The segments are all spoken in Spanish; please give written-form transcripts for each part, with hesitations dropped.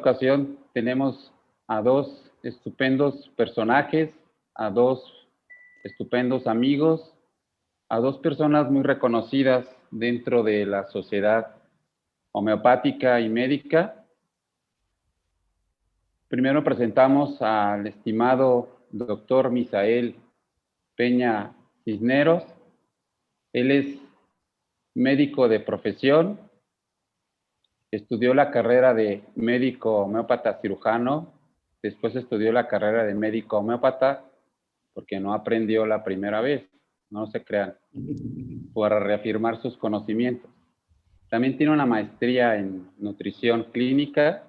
ocasión tenemos a dos estupendos personajes, a dos estupendos amigos, a dos personas muy reconocidas dentro de la sociedad homeopática y médica. Primero presentamos al estimado doctor Misael Peña Cisneros. Él es médico de profesión, estudió la carrera de médico homeópata cirujano, después estudió la carrera de médico homeópata porque no aprendió la primera vez, no se crean, para reafirmar sus conocimientos. También tiene una maestría en nutrición clínica,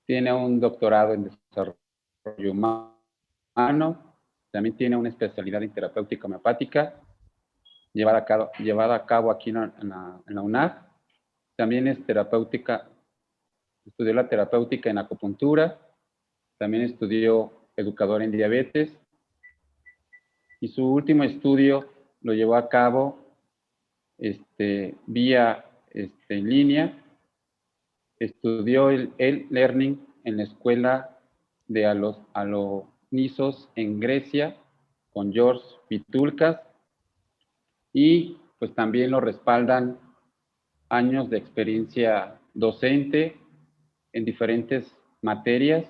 tiene un doctorado en desarrollo humano, también tiene una especialidad en terapéutica homeopática, llevada a cabo aquí en la UNAG. También es terapéutica, estudió la terapéutica en acupuntura, también estudió educador en diabetes, y su último estudio lo llevó a cabo vía en línea. Estudió el e-learning en la escuela de Alonisos en Grecia con George Vitulcas, y pues también lo respaldan años de experiencia docente en diferentes materias,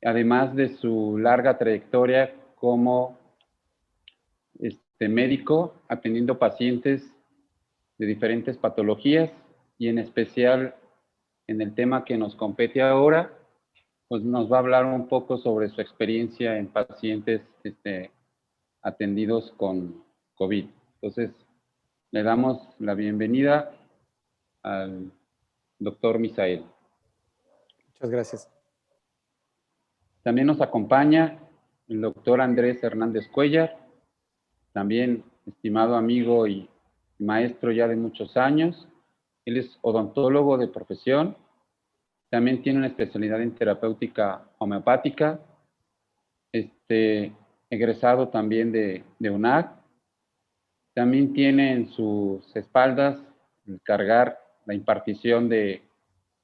además de su larga trayectoria como médico atendiendo pacientes de diferentes patologías, y en especial en el tema que nos compete ahora, pues nos va a hablar un poco sobre su experiencia en pacientes atendidos con COVID. Entonces, le damos la bienvenida al doctor Misael. Muchas gracias. También nos acompaña el doctor Andrés Hernández Cuellar, también estimado amigo y maestro ya de muchos años. Él es odontólogo de profesión, también tiene una especialidad en terapéutica homeopática, egresado también de UNAG. También tiene en sus espaldas el cargar la impartición de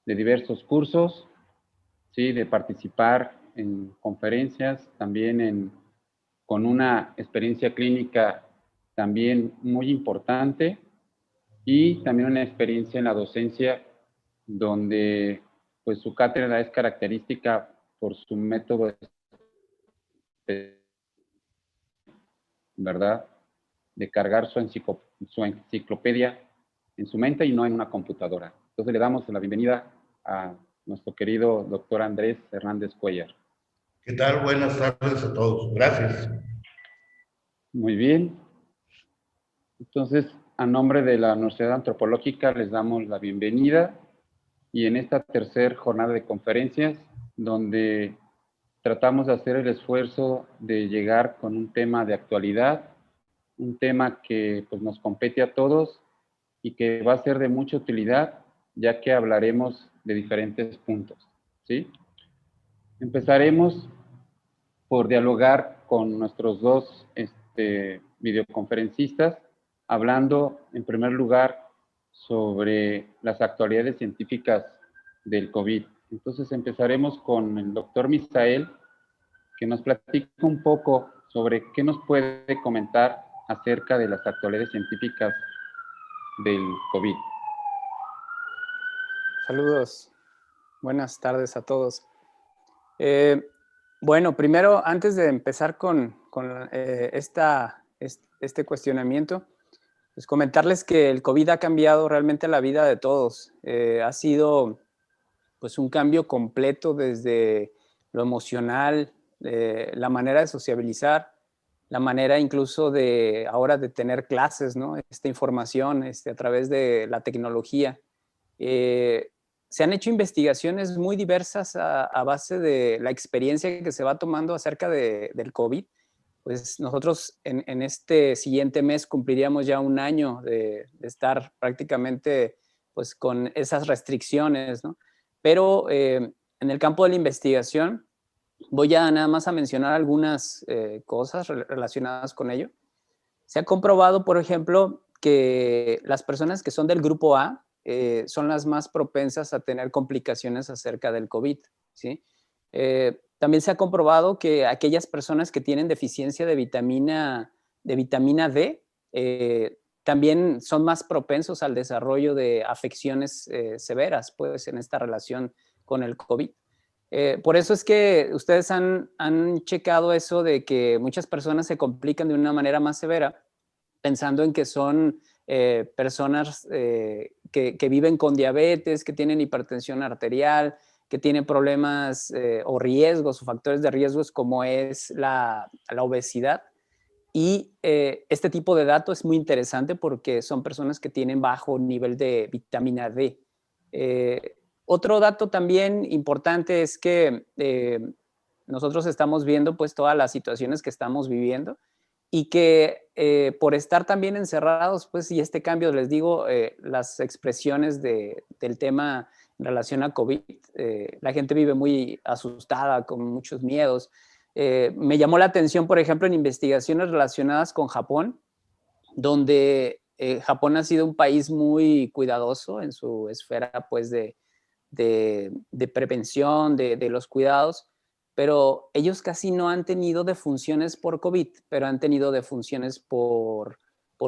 diversos cursos, ¿sí? De participar en conferencias, también con una experiencia clínica también muy importante, y también una experiencia en la docencia donde pues su cátedra es característica por su método, ¿verdad?, de cargar su enciclopedia en su mente y no en una computadora. Entonces le damos la bienvenida a nuestro querido doctor Andrés Hernández Cuellar. ¿Qué tal? Buenas tardes a todos. Gracias. Muy bien. Entonces, a nombre de la Universidad Antropológica les damos la bienvenida, y en esta tercera jornada de conferencias, donde tratamos de hacer el esfuerzo de llegar con un tema de actualidad, un tema que pues, nos compete a todos y que va a ser de mucha utilidad, ya que hablaremos de diferentes puntos, ¿sí? Empezaremos por dialogar con nuestros dos videoconferencistas, hablando en primer lugar sobre las actualidades científicas del COVID. Entonces empezaremos con el doctor Misael, que nos platica un poco sobre qué nos puede comentar acerca de las actualidades científicas del COVID. Saludos. Buenas tardes a todos. Bueno, primero, antes de empezar con este cuestionamiento, pues comentarles que el COVID ha cambiado realmente la vida de todos. Ha sido pues un cambio completo desde lo emocional, la manera de sociabilizar, la manera incluso de ahora de tener clases, ¿no? Esta información a través de la tecnología. Se han hecho investigaciones muy diversas a base de la experiencia que se va tomando acerca del COVID. Pues nosotros en este siguiente mes cumpliríamos ya un año de estar prácticamente pues con esas restricciones, ¿no? Pero en el campo de la investigación voy a nada más a mencionar algunas cosas relacionadas con ello. Se ha comprobado, por ejemplo, que las personas que son del grupo A, son las más propensas a tener complicaciones acerca del COVID, ¿sí? También se ha comprobado que aquellas personas que tienen deficiencia de vitamina D también son más propensos al desarrollo de afecciones severas, pues, en esta relación con el COVID. Por eso es que ustedes han checado eso de que muchas personas se complican de una manera más severa, pensando en que son personas que viven con diabetes, que tienen hipertensión arterial, que tienen problemas o riesgos o factores de riesgos como es la obesidad. Y este tipo de dato es muy interesante porque son personas que tienen bajo nivel de vitamina D. Otro dato también importante es que nosotros estamos viendo pues todas las situaciones que estamos viviendo y que por estar también encerrados, pues, y este cambio, les digo, las expresiones del tema en relación a COVID, la gente vive muy asustada, con muchos miedos. Me llamó la atención, por ejemplo, en investigaciones relacionadas con Japón, donde Japón ha sido un país muy cuidadoso en su esfera, pues, de prevención, de los cuidados, pero ellos casi no han tenido defunciones por COVID, pero han tenido defunciones por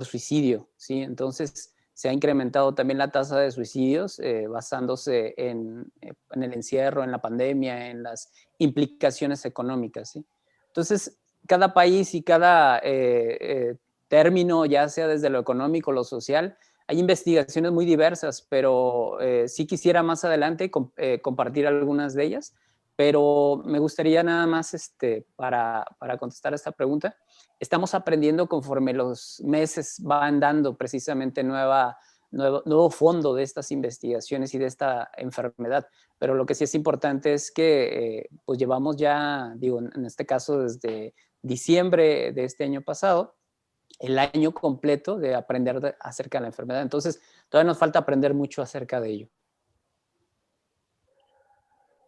suicidio, ¿sí? Entonces, se ha incrementado también la tasa de suicidios basándose en el encierro, en la pandemia, en las implicaciones económicas, ¿sí? Entonces, cada país y cada término, ya sea desde lo económico, lo social, hay investigaciones muy diversas, pero sí quisiera más adelante compartir algunas de ellas, pero me gustaría nada más para contestar esta pregunta. Estamos aprendiendo conforme los meses van dando precisamente nuevo fondo de estas investigaciones y de esta enfermedad, pero lo que sí es importante es que pues llevamos ya, digo, en este caso desde diciembre de este año pasado, el año completo de aprender acerca de la enfermedad. Entonces, todavía nos falta aprender mucho acerca de ello.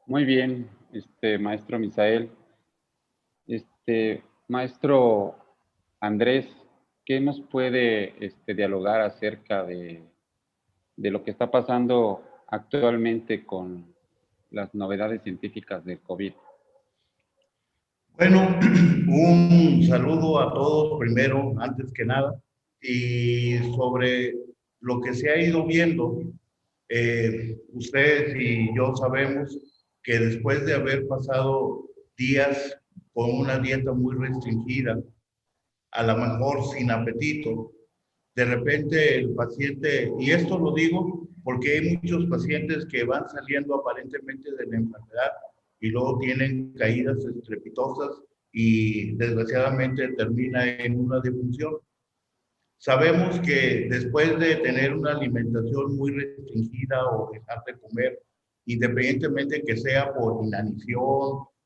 Muy bien, maestro Misael. Maestro Andrés, ¿qué nos puede dialogar acerca de lo que está pasando actualmente con las novedades científicas del COVID? Bueno, un saludo a todos primero, antes que nada, y sobre lo que se ha ido viendo, ustedes y yo sabemos que después de haber pasado días con una dieta muy restringida, a lo mejor sin apetito, de repente el paciente, y esto lo digo porque hay muchos pacientes que van saliendo aparentemente de la enfermedad y luego tienen caídas estrepitosas y desgraciadamente termina en una defunción. Sabemos que después de tener una alimentación muy restringida o dejar de comer, independientemente que sea por inanición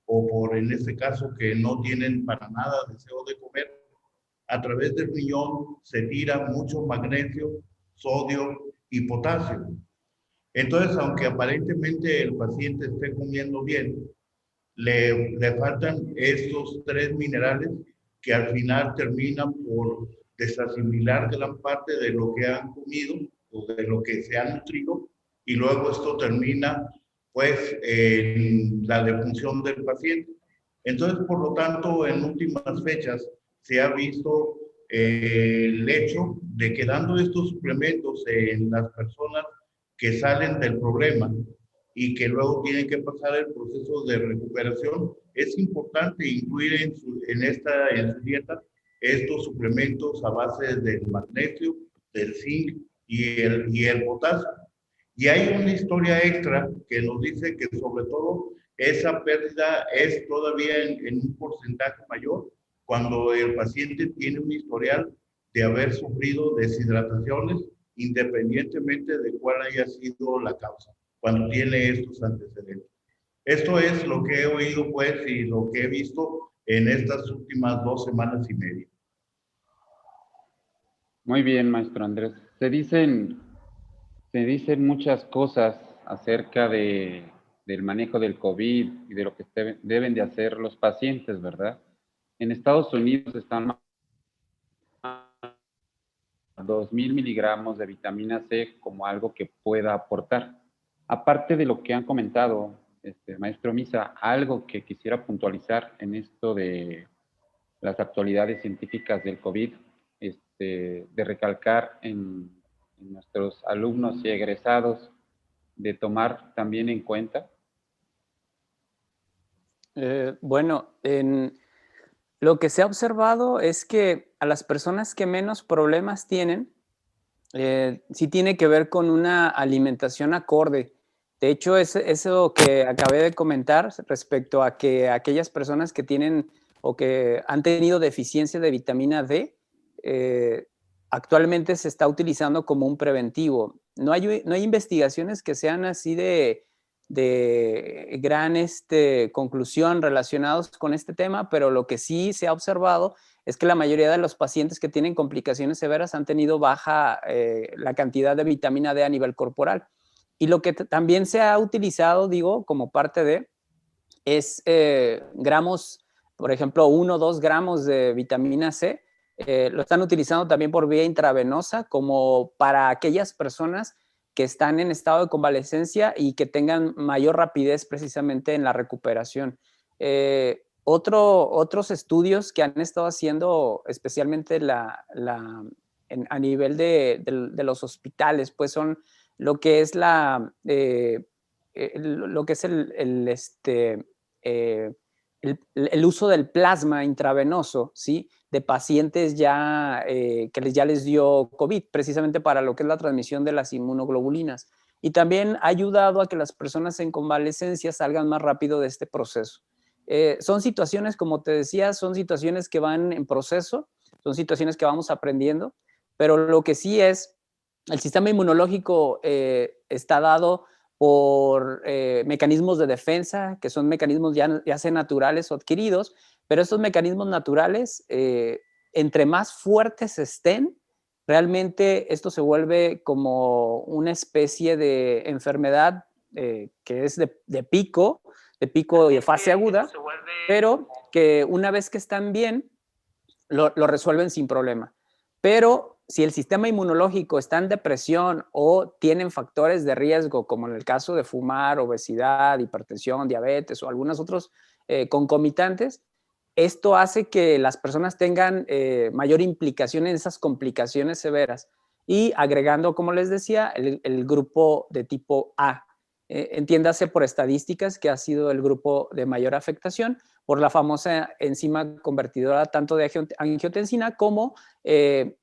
o por, en este caso, que no tienen para nada deseo de comer, a través del riñón se tira mucho magnesio, sodio y potasio. Entonces, aunque aparentemente el paciente esté comiendo bien, le faltan estos tres minerales que al final terminan por desasimilar gran parte de lo que han comido o de lo que se han nutrido y luego esto termina pues en la defunción del paciente. Entonces, por lo tanto, en últimas fechas se ha visto el hecho de que dando estos suplementos en las personas que salen del problema y que luego tienen que pasar el proceso de recuperación, es importante incluir en su dieta estos suplementos a base del magnesio, del zinc y el potasio. Y hay una historia extra que nos dice que sobre todo esa pérdida es todavía en un porcentaje mayor cuando el paciente tiene un historial de haber sufrido deshidrataciones independientemente de cuál haya sido la causa, cuando tiene estos antecedentes. Esto es lo que he oído pues y lo que he visto en estas últimas 2 semanas y media. Muy bien, maestro Andrés. Se dicen muchas cosas acerca del manejo del COVID y de lo que deben de hacer los pacientes, ¿verdad? En Estados Unidos están 2000 miligramos de vitamina C como algo que pueda aportar. Aparte de lo que han comentado, maestro Misa, algo que quisiera puntualizar en esto de las actualidades científicas del COVID, de recalcar en nuestros alumnos y egresados, de tomar también en cuenta. Bueno, lo que se ha observado es que a las personas que menos problemas tienen, sí tiene que ver con una alimentación acorde. De hecho, eso que acabé de comentar respecto a que aquellas personas que tienen o que han tenido deficiencia de vitamina D, actualmente se está utilizando como un preventivo. No hay investigaciones que sean así de gran conclusión relacionados con este tema, pero lo que sí se ha observado es que la mayoría de los pacientes que tienen complicaciones severas han tenido baja la cantidad de vitamina D a nivel corporal. Y lo que también se ha utilizado, digo, como parte de, es gramos, por ejemplo, 1 o 2 gramos de vitamina C, lo están utilizando también por vía intravenosa como para aquellas personas que están en estado de convalescencia y que tengan mayor rapidez precisamente en la recuperación. Otros estudios que han estado haciendo, especialmente a nivel de los hospitales, pues son lo que es el uso del plasma intravenoso, ¿sí? De pacientes que ya les dio COVID, precisamente para lo que es la transmisión de las inmunoglobulinas. Y también ha ayudado a que las personas en convalescencia salgan más rápido de este proceso. Son situaciones, como te decía, son situaciones que van en proceso, son situaciones que vamos aprendiendo, pero lo que sí es, el sistema inmunológico está dado por mecanismos de defensa, que son mecanismos ya sea naturales o adquiridos, pero estos mecanismos naturales, entre más fuertes estén, realmente esto se vuelve como una especie de enfermedad que es de pico y de fase aguda, pero que una vez que están bien, lo resuelven sin problema. Pero si el sistema inmunológico está en depresión o tienen factores de riesgo, como en el caso de fumar, obesidad, hipertensión, diabetes o algunos otros concomitantes, esto hace que las personas tengan mayor implicación en esas complicaciones severas. Y agregando, como les decía, el grupo de tipo A. Entiéndase por estadísticas que ha sido el grupo de mayor afectación por la famosa enzima convertidora tanto de angiotensina como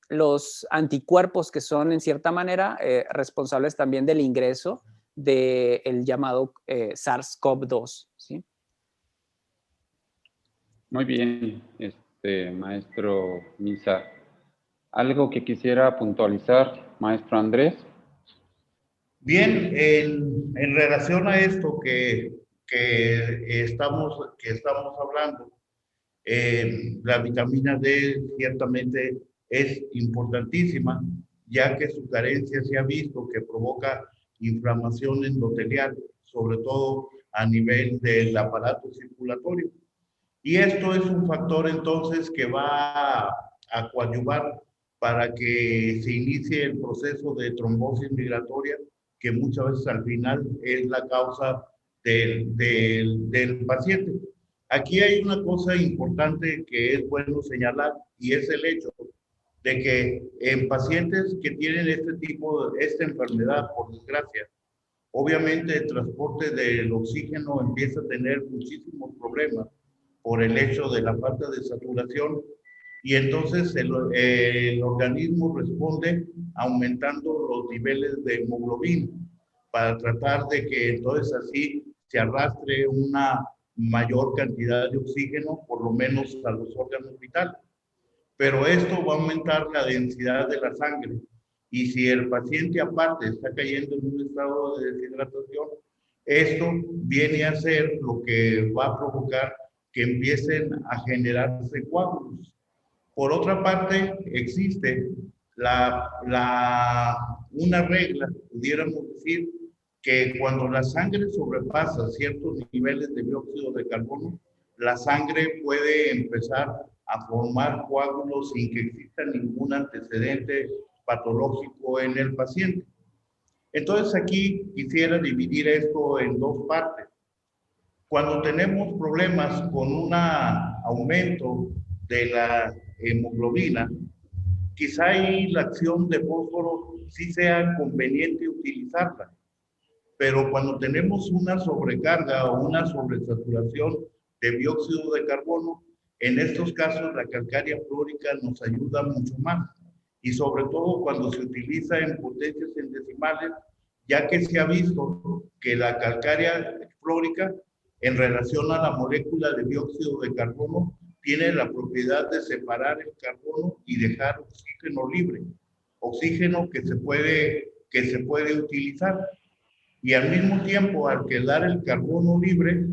los anticuerpos que son en cierta manera responsables también del ingreso del llamado SARS-CoV-2, ¿sí? Muy bien, maestro Misa. ¿Algo que quisiera puntualizar, maestro Andrés? Bien, en relación a esto que estamos hablando, la vitamina D ciertamente es importantísima, ya que su carencia se ha visto que provoca inflamación endotelial, sobre todo a nivel del aparato circulatorio. Y esto es un factor entonces que va a coadyuvar para que se inicie el proceso de trombosis migratoria, que muchas veces al final es la causa del paciente. Aquí hay una cosa importante que es bueno señalar y es el hecho de que en pacientes que tienen esta enfermedad, por desgracia, obviamente el transporte del oxígeno empieza a tener muchísimos problemas por el hecho de la falta de saturación y entonces el organismo responde aumentando los niveles de hemoglobina para tratar de que entonces así se arrastre una mayor cantidad de oxígeno, por lo menos a los órganos vitales. Pero esto va a aumentar la densidad de la sangre. Y si el paciente aparte está cayendo en un estado de deshidratación, esto viene a ser lo que va a provocar que empiecen a generarse coágulos. Por otra parte, existe una regla, pudiéramos decir, que cuando la sangre sobrepasa ciertos niveles de dióxido de carbono, la sangre puede empezar a formar coágulos sin que exista ningún antecedente patológico en el paciente. Entonces aquí quisiera dividir esto en dos partes. Cuando tenemos problemas con un aumento de la hemoglobina, quizá ahí la acción de fósforo sí sea conveniente utilizarla, pero cuando tenemos una sobrecarga o una sobresaturación de dióxido de carbono, en estos casos la calcárea fluórica nos ayuda mucho más, y sobre todo cuando se utiliza en potencias en decimales, ya que se ha visto que la calcárea fluórica en relación a la molécula de dióxido de carbono tiene la propiedad de separar el carbono y dejar oxígeno libre, oxígeno que se puede utilizar. Y al mismo tiempo, al quedar el carbono libre,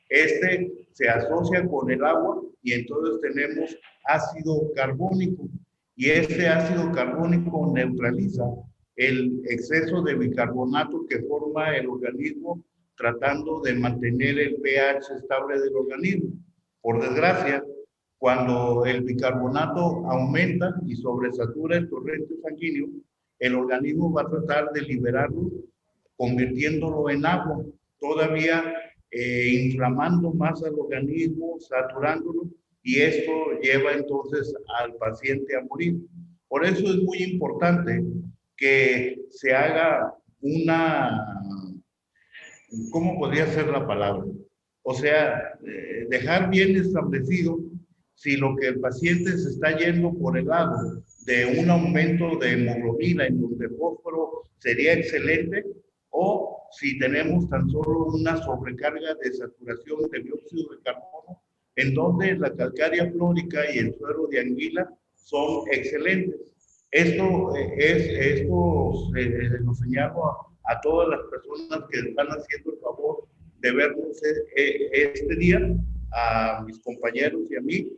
este se asocia con el agua y entonces tenemos ácido carbónico. Y este ácido carbónico neutraliza el exceso de bicarbonato que forma el organismo, tratando de mantener el pH estable del organismo. Por desgracia, cuando el bicarbonato aumenta y sobresatura el torrente sanguíneo, el organismo va a tratar de liberarlo convirtiéndolo en agua, todavía inflamando más al organismo, saturándolo, y esto lleva entonces al paciente a morir. Por eso es muy importante que se haga ¿cómo podría ser la palabra? O sea, dejar bien establecido si lo que el paciente se está yendo por el lado de un aumento de hemoglobina en donde el fósforo sería excelente, o si tenemos tan solo una sobrecarga de saturación de dióxido de carbono, en donde la calcárea fluórica y el suero de anguila son excelentes. Esto lo señalo a todas las personas que están haciendo el favor de vernos este día, a mis compañeros y a mí,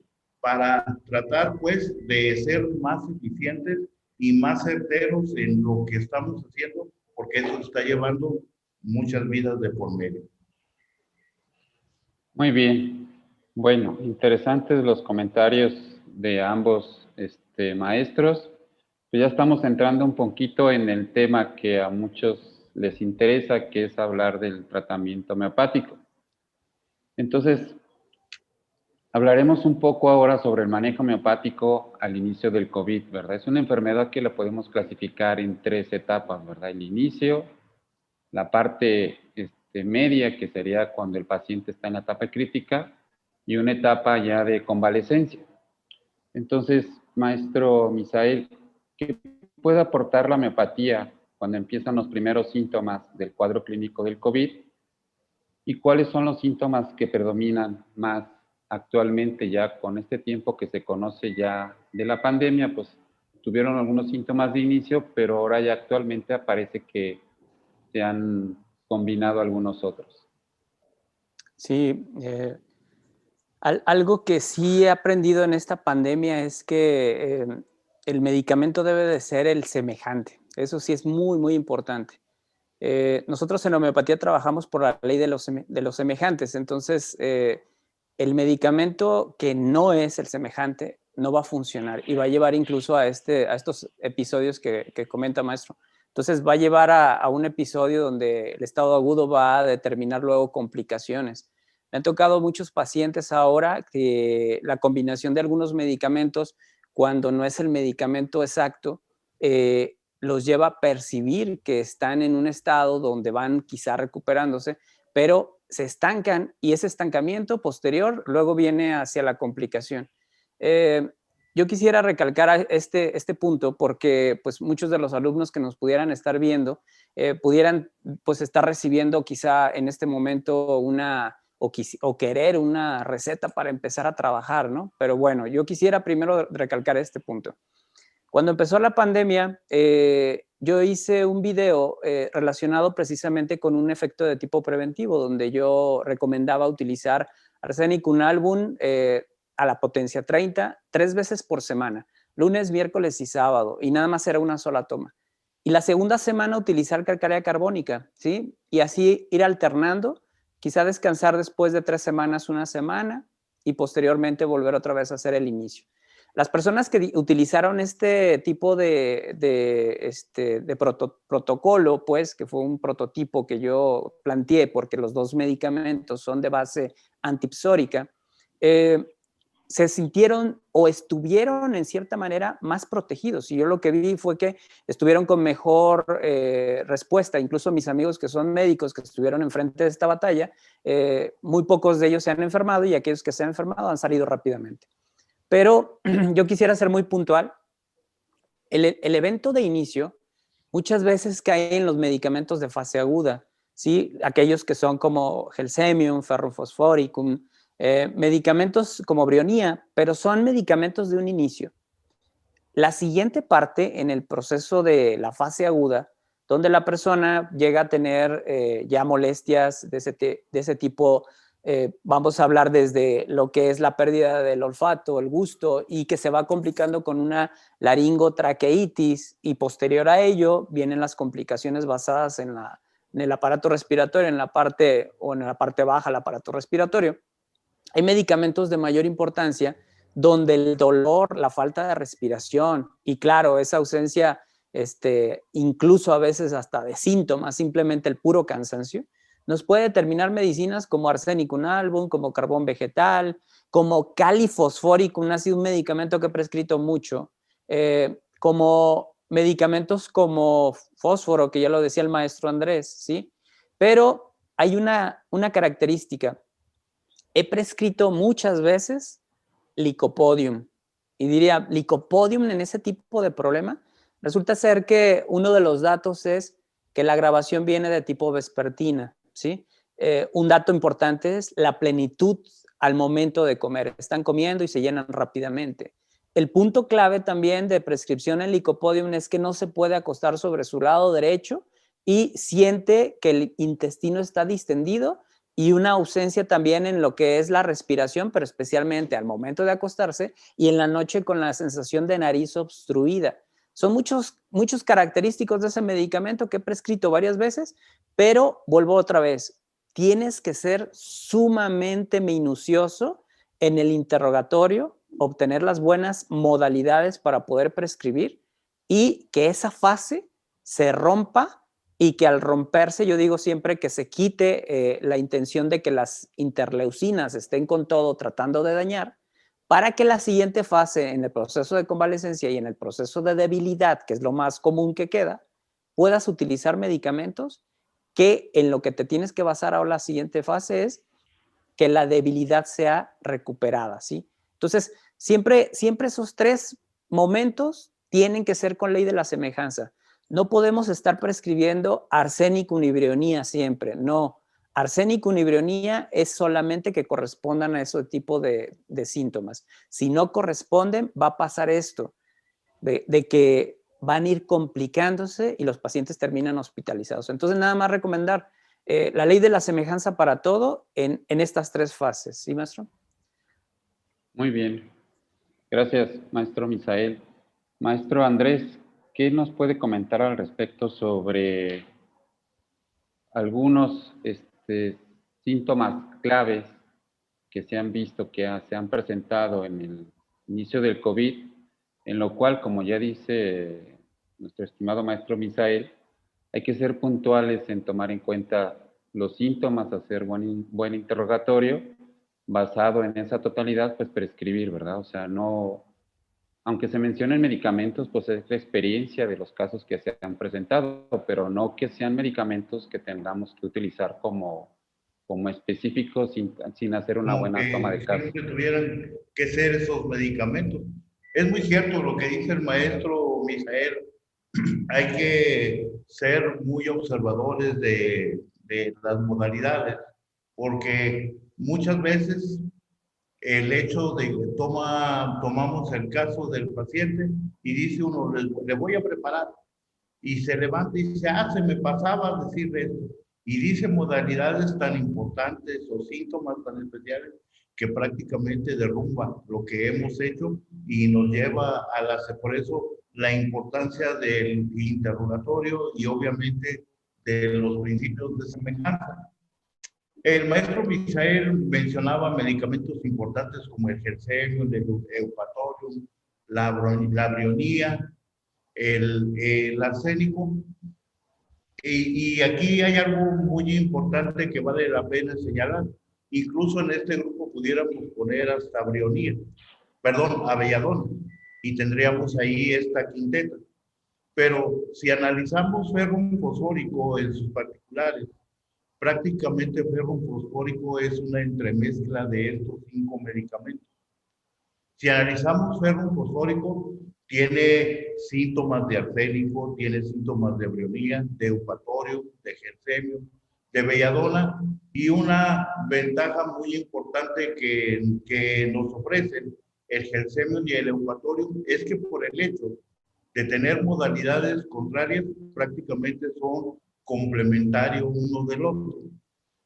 para tratar pues de ser más eficientes y más certeros en lo que estamos haciendo, porque eso está llevando muchas vidas de por medio. Muy bien. Bueno, interesantes los comentarios de ambos maestros. Pues ya estamos entrando un poquito en el tema que a muchos les interesa, que es hablar del tratamiento homeopático. Entonces, hablaremos un poco ahora sobre el manejo homeopático al inicio del COVID, ¿verdad? Es una enfermedad que la podemos clasificar en 3 etapas, ¿verdad? El inicio, la parte media, que sería cuando el paciente está en la etapa crítica, y una etapa ya de convalecencia. Entonces, maestro Misael, ¿qué puede aportar la homeopatía cuando empiezan los primeros síntomas del cuadro clínico del COVID? ¿Y cuáles son los síntomas que predominan más actualmente, ya con este tiempo que se conoce ya de la pandemia? Pues tuvieron algunos síntomas de inicio, pero ahora ya actualmente aparece que se han combinado algunos otros. Sí, algo que sí he aprendido en esta pandemia es que el medicamento debe de ser el semejante. Eso sí es muy, muy importante. Nosotros en la homeopatía trabajamos por la ley de los semejantes. Entonces, el medicamento que no es el semejante no va a funcionar y va a llevar incluso a estos episodios que comenta maestro. Entonces, va a llevar a un episodio donde el estado agudo va a determinar luego complicaciones. Me han tocado muchos pacientes ahora que la combinación de algunos medicamentos, cuando no es el medicamento exacto, los lleva a percibir que están en un estado donde van quizá recuperándose, pero se estancan y ese estancamiento posterior luego viene hacia la complicación. Yo quisiera recalcar este punto porque pues, muchos de los alumnos que nos pudieran estar viendo pudieran pues, estar recibiendo quizá en este momento o querer una receta para empezar a trabajar, ¿no? Pero bueno, yo quisiera primero recalcar este punto. Cuando empezó la pandemia, yo hice un video relacionado precisamente con un efecto de tipo preventivo, donde yo recomendaba utilizar Arsenicum album a la potencia 30, 3 veces por semana, lunes, miércoles y sábado, y nada más era una sola toma. Y la segunda semana utilizar calcárea carbónica, ¿sí? Y así ir alternando, quizá descansar después de 3 semanas, una semana, y posteriormente volver otra vez a hacer el inicio. Las personas que utilizaron este tipo de protocolo, pues, que fue un prototipo que yo planteé porque los dos medicamentos son de base antipsórica, se sintieron o estuvieron en cierta manera más protegidos. Y yo lo que vi fue que estuvieron con mejor respuesta. Incluso mis amigos que son médicos que estuvieron enfrente de esta batalla, muy pocos de ellos se han enfermado y aquellos que se han enfermado han salido rápidamente. Pero yo quisiera ser muy puntual. El evento de inicio muchas veces cae en los medicamentos de fase aguda, ¿sí? Aquellos que son como Gelsemium, Ferrofosforicum, medicamentos como Brionía, pero son medicamentos de un inicio. La siguiente parte en el proceso de la fase aguda, donde la persona llega a tener ya molestias de ese tipo, vamos a hablar desde lo que es la pérdida del olfato, el gusto, y que se va complicando con una laringotraqueitis, y posterior a ello vienen las complicaciones basadas en el aparato respiratorio, en la parte baja del aparato respiratorio. Hay medicamentos de mayor importancia donde el dolor, la falta de respiración y claro, esa ausencia, incluso a veces hasta de síntomas, simplemente el puro cansancio, nos puede determinar medicinas como arsenicum album, como carbón vegetal, como califosforicum, ha sido un medicamento que he prescrito mucho, como medicamentos como fósforo, que ya lo decía el maestro Andrés, ¿sí? Pero hay una característica. He prescrito muchas veces Licopodium. Y diría, Licopodium en ese tipo de problema, resulta ser que uno de los datos es que la grabación viene de tipo vespertina, ¿sí? Un dato importante es la plenitud al momento de comer. Están comiendo y se llenan rápidamente. El punto clave también de prescripción en Licopodium es que no se puede acostar sobre su lado derecho y siente que el intestino está distendido y una ausencia también en lo que es la respiración, pero especialmente al momento de acostarse y en la noche con la sensación de nariz obstruida. Son muchos característicos de ese medicamento que he prescrito varias veces, pero vuelvo otra vez, tienes que ser sumamente minucioso en el interrogatorio, obtener las buenas modalidades para poder prescribir y que esa fase se rompa y que al romperse, yo digo siempre que se quite la intención de que las interleucinas estén con todo tratando de dañar, para que la siguiente fase en el proceso de convalescencia y en el proceso de debilidad, que es lo más común que queda, puedas utilizar medicamentos que en lo que te tienes que basar ahora la siguiente fase es que la debilidad sea recuperada, ¿sí? Entonces, siempre esos tres momentos tienen que ser con ley de la semejanza. No podemos estar prescribiendo arsénico y brionía siempre, no. Arsénico y brionía es solamente que correspondan a ese tipo de síntomas. Si no corresponden, va a pasar esto, de que van a ir complicándose y los pacientes terminan hospitalizados. Entonces, nada más recomendar la ley de la semejanza para todo en estas tres fases. ¿Sí, maestro? Muy bien. Gracias, maestro Misael. Maestro Andrés, ¿qué nos puede comentar al respecto sobre algunos síntomas claves que se han visto, que se han presentado en el inicio del COVID, en lo cual, como ya dice nuestro estimado maestro Misael, hay que ser puntuales en tomar en cuenta los síntomas, hacer buen interrogatorio, basado en esa totalidad, pues prescribir, ¿verdad? O sea, no, aunque se mencionen medicamentos, pues es la experiencia de los casos que se han presentado, pero no que sean medicamentos que tengamos que utilizar como específicos sin hacer una buena toma de caso. Siempre tuvieran que ser esos medicamentos. Es muy cierto lo que dice el maestro Misael. Hay que ser muy observadores de las modalidades, porque muchas veces el hecho de que tomamos el caso del paciente y dice uno, le voy a preparar, y se levanta y dice, se me pasaba decir esto, y dice modalidades tan importantes o síntomas tan especiales que prácticamente derrumba lo que hemos hecho y nos lleva por eso la importancia del interrogatorio y obviamente de los principios de semejanza. El maestro Misael mencionaba medicamentos importantes como el Gelsemium, el Eupatorium, la brionía, el arsénico. Y aquí hay algo muy importante que vale la pena señalar. Incluso en este grupo pudiéramos poner hasta brionía, perdón, a belladona, y tendríamos ahí esta quinteta. Pero si analizamos ferrum fosfórico en sus particulares, prácticamente ferrum fosfórico es una entremezcla de estos 5 medicamentos. Si analizamos ferrum fosfórico, tiene síntomas de arsénico, tiene síntomas de brionía, de eupatorio, de gersemio, de belladona, y una ventaja muy importante que nos ofrecen el gersemio y el eupatorio es que por el hecho de tener modalidades contrarias, prácticamente son complementarios uno del otro.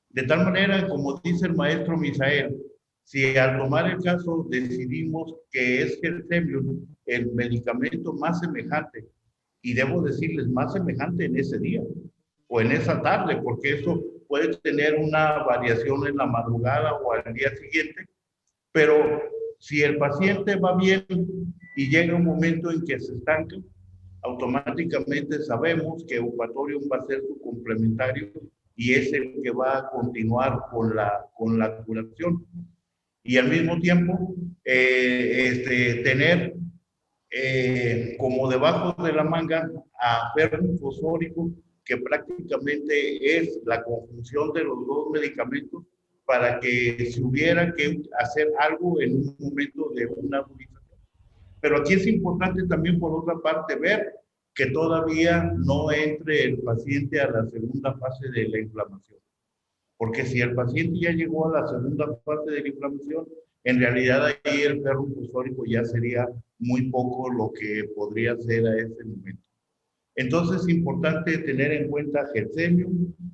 De tal manera, como dice el maestro Misael, si al tomar el caso decidimos que es gersemio el medicamento más semejante, y debo decirles más semejante en ese día o en esa tarde, porque eso puede tener una variación en la madrugada o al día siguiente, pero si el paciente va bien y llega un momento en que se estanca, automáticamente sabemos que Eupatorio va a ser su complementario y es el que va a continuar con la curación. Y al mismo tiempo, tener como debajo de la manga a ferrum fosfórico, que prácticamente es la conjunción de los dos medicamentos para que si hubiera que hacer algo en un momento de una agudización. Pero aquí es importante también, por otra parte, ver que todavía no entre el paciente a la segunda fase de la inflamación. Porque si el paciente ya llegó a la segunda fase de la inflamación, en realidad ahí el ferrum fosfórico ya sería muy poco lo que podría ser a ese momento. Entonces es importante tener en cuenta a Gersemio,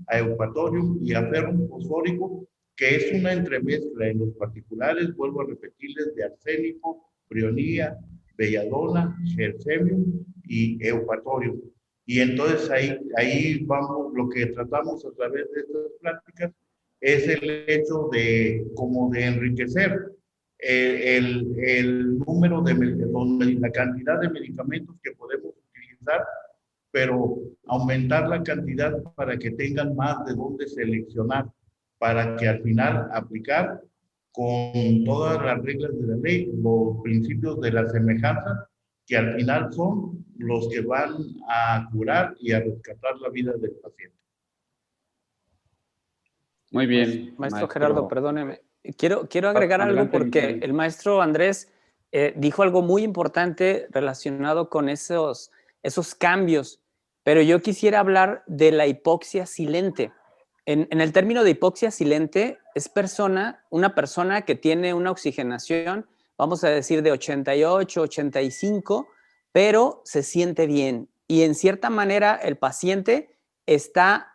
a Eupatorio y a ferrum fosfórico, que es una entremezcla en los particulares, vuelvo a repetirles, de arsénico, brionía, belladona, Gersemio y Eupatorio. Y entonces ahí vamos, lo que tratamos a través de estas prácticas es el hecho de como de enriquecer el número de la cantidad de medicamentos que podemos utilizar, pero aumentar la cantidad para que tengan más de dónde seleccionar, para que al final aplicar con todas las reglas de la ley, los principios de la semejanza, que al final son los que van a curar y a rescatar la vida del paciente. Muy bien. Maestro Gerardo, perdóneme. Quiero agregar algo porque Misael. el maestro Andrés dijo algo muy importante relacionado con esos cambios, pero yo quisiera hablar de la hipoxia silente. En el término de hipoxia silente es una persona que tiene una oxigenación, vamos a decir, de 88, 85, pero se siente bien. Y en cierta manera el paciente está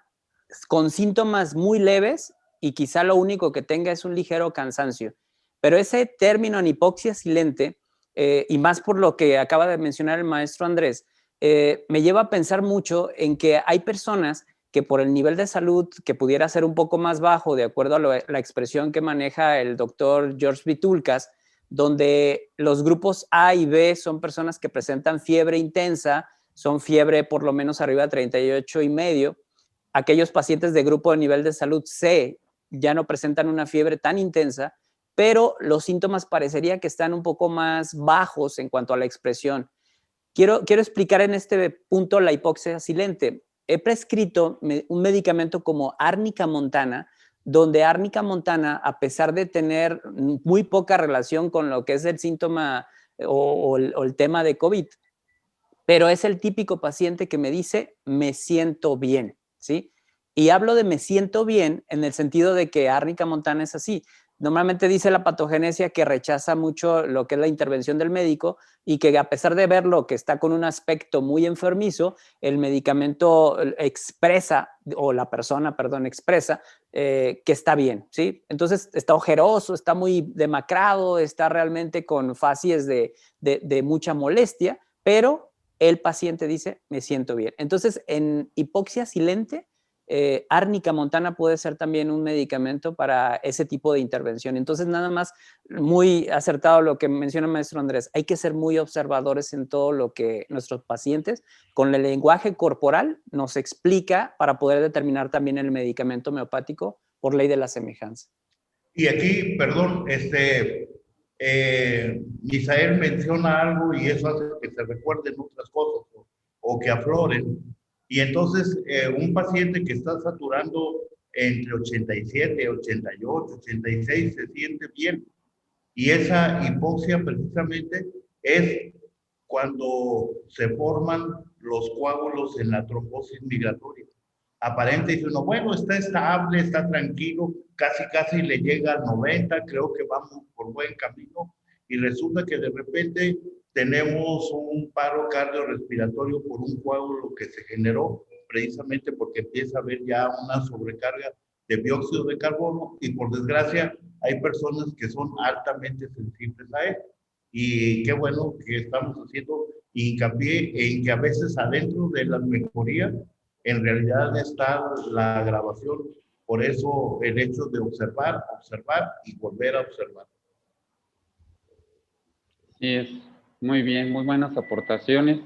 con síntomas muy leves y quizá lo único que tenga es un ligero cansancio. Pero ese término en hipoxia silente, y más por lo que acaba de mencionar el maestro Andrés, me lleva a pensar mucho en que hay personas que por el nivel de salud que pudiera ser un poco más bajo, de acuerdo a la expresión que maneja el doctor George Vitulcas, donde los grupos A y B son personas que presentan fiebre intensa, son fiebre por lo menos arriba de 38,5. Aquellos pacientes de grupo de nivel de salud C ya no presentan una fiebre tan intensa, pero los síntomas parecería que están un poco más bajos en cuanto a la expresión. Quiero explicar en este punto la hipoxia silente. He prescrito un medicamento como Árnica Montana, donde Árnica Montana, a pesar de tener muy poca relación con lo que es el síntoma o el tema de COVID, pero es el típico paciente que me dice, me siento bien, ¿sí? Y hablo de me siento bien en el sentido de que Árnica Montana es así. Normalmente dice la patogenesia que rechaza mucho lo que es la intervención del médico y que a pesar de verlo que está con un aspecto muy enfermizo, el medicamento expresa, o la persona, perdón, expresa que está bien, ¿sí? Entonces está ojeroso, está muy demacrado, está realmente con facies de mucha molestia, pero el paciente dice, me siento bien. Entonces, en hipoxia silente, árnica montana puede ser también un medicamento para ese tipo de intervención. Entonces, nada más, muy acertado lo que menciona el maestro Andrés, hay que ser muy observadores en todo lo que nuestros pacientes, con el lenguaje corporal, nos explica para poder determinar también el medicamento homeopático por ley de la semejanza. Y aquí, perdón, Misael menciona algo y eso hace que se recuerden otras cosas o que afloren. Y entonces, un paciente que está saturando entre 87, 88, 86 se siente bien. Y esa hipoxia precisamente es cuando se forman los coágulos en la trombosis migratoria. Aparente dice uno, bueno, está estable, está tranquilo, casi le llega al 90, creo que vamos por buen camino, y resulta que de repente tenemos un paro cardiorrespiratorio por un coágulo que se generó precisamente porque empieza a haber ya una sobrecarga de dióxido de carbono y por desgracia hay personas que son altamente sensibles a esto. Y qué bueno que estamos haciendo hincapié en que a veces adentro de la mejoría en realidad está la grabación. Por eso el hecho de observar, observar y volver a observar. Sí, es muy bien, muy buenas aportaciones.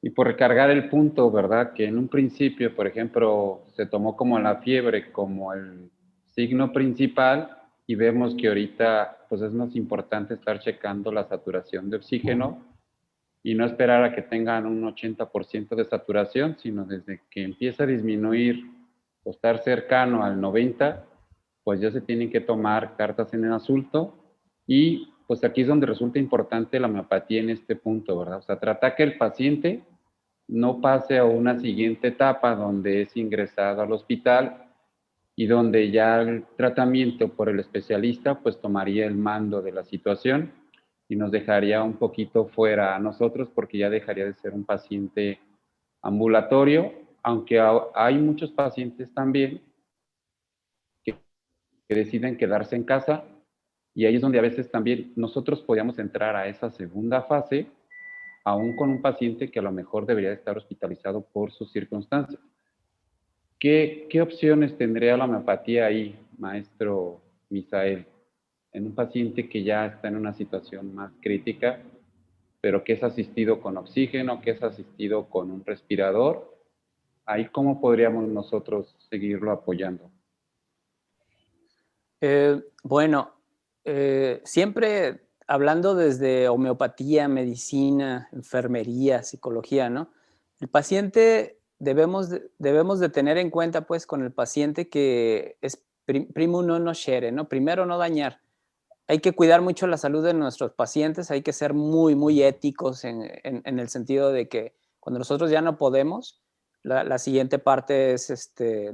Y por recargar el punto, ¿verdad? Que en un principio, por ejemplo, se tomó como la fiebre como el signo principal y vemos que ahorita pues es más importante estar checando la saturación de oxígeno y no esperar a que tengan un 80% de saturación, sino desde que empieza a disminuir o estar cercano al 90%, pues ya se tienen que tomar cartas en el asunto y pues aquí es donde resulta importante la homeopatía en este punto, ¿verdad? O sea, tratar que el paciente no pase a una siguiente etapa donde es ingresado al hospital y donde ya el tratamiento por el especialista pues tomaría el mando de la situación y nos dejaría un poquito fuera a nosotros porque ya dejaría de ser un paciente ambulatorio, aunque hay muchos pacientes también que deciden quedarse en casa y ahí es donde a veces también nosotros podíamos entrar a esa segunda fase aún con un paciente que a lo mejor debería estar hospitalizado por sus circunstancias. ¿Qué opciones tendría la homeopatía ahí, maestro Misael, en un paciente que ya está en una situación más crítica, pero que es asistido con oxígeno, que es asistido con un respirador? Ahí, ¿cómo podríamos nosotros seguirlo apoyando? Bueno, siempre hablando desde homeopatía, medicina, enfermería, psicología, ¿no? El paciente debemos de tener en cuenta, pues, con el paciente que es primo non nocere, ¿no? Primero, no dañar. Hay que cuidar mucho la salud de nuestros pacientes, hay que ser muy, muy éticos en el sentido de que cuando nosotros ya no podemos, la siguiente parte es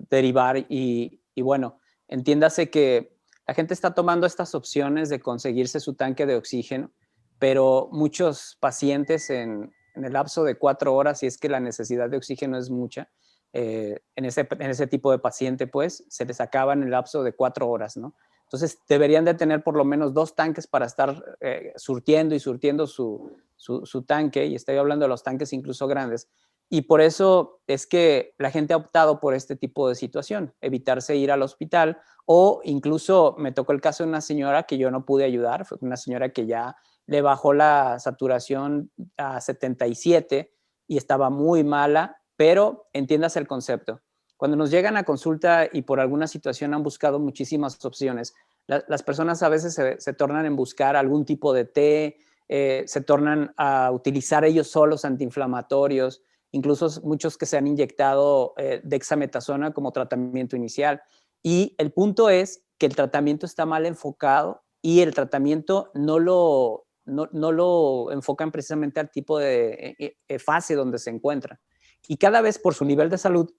derivar y bueno, entiéndase que la gente está tomando estas opciones de conseguirse su tanque de oxígeno, pero muchos pacientes en el lapso de 4 horas, si es que la necesidad de oxígeno es mucha, en ese tipo de paciente, pues, se les acaba en el lapso de 4 horas, ¿no? Entonces, deberían de tener por lo menos 2 tanques para estar surtiendo y surtiendo su tanque, y estoy hablando de los tanques incluso grandes. Y por eso es que la gente ha optado por este tipo de situación, evitarse ir al hospital, o incluso me tocó el caso de una señora que yo no pude ayudar, fue una señora que ya le bajó la saturación a 77 y estaba muy mala, pero entiendas el concepto. Cuando nos llegan a consulta y por alguna situación han buscado muchísimas opciones, las personas a veces se tornan en buscar algún tipo de té, se tornan a utilizar ellos solos antiinflamatorios, incluso muchos que se han inyectado dexametasona como tratamiento inicial. Y el punto es que el tratamiento está mal enfocado y el tratamiento no lo enfocan precisamente al tipo de fase donde se encuentra. Y cada vez por su nivel de salud,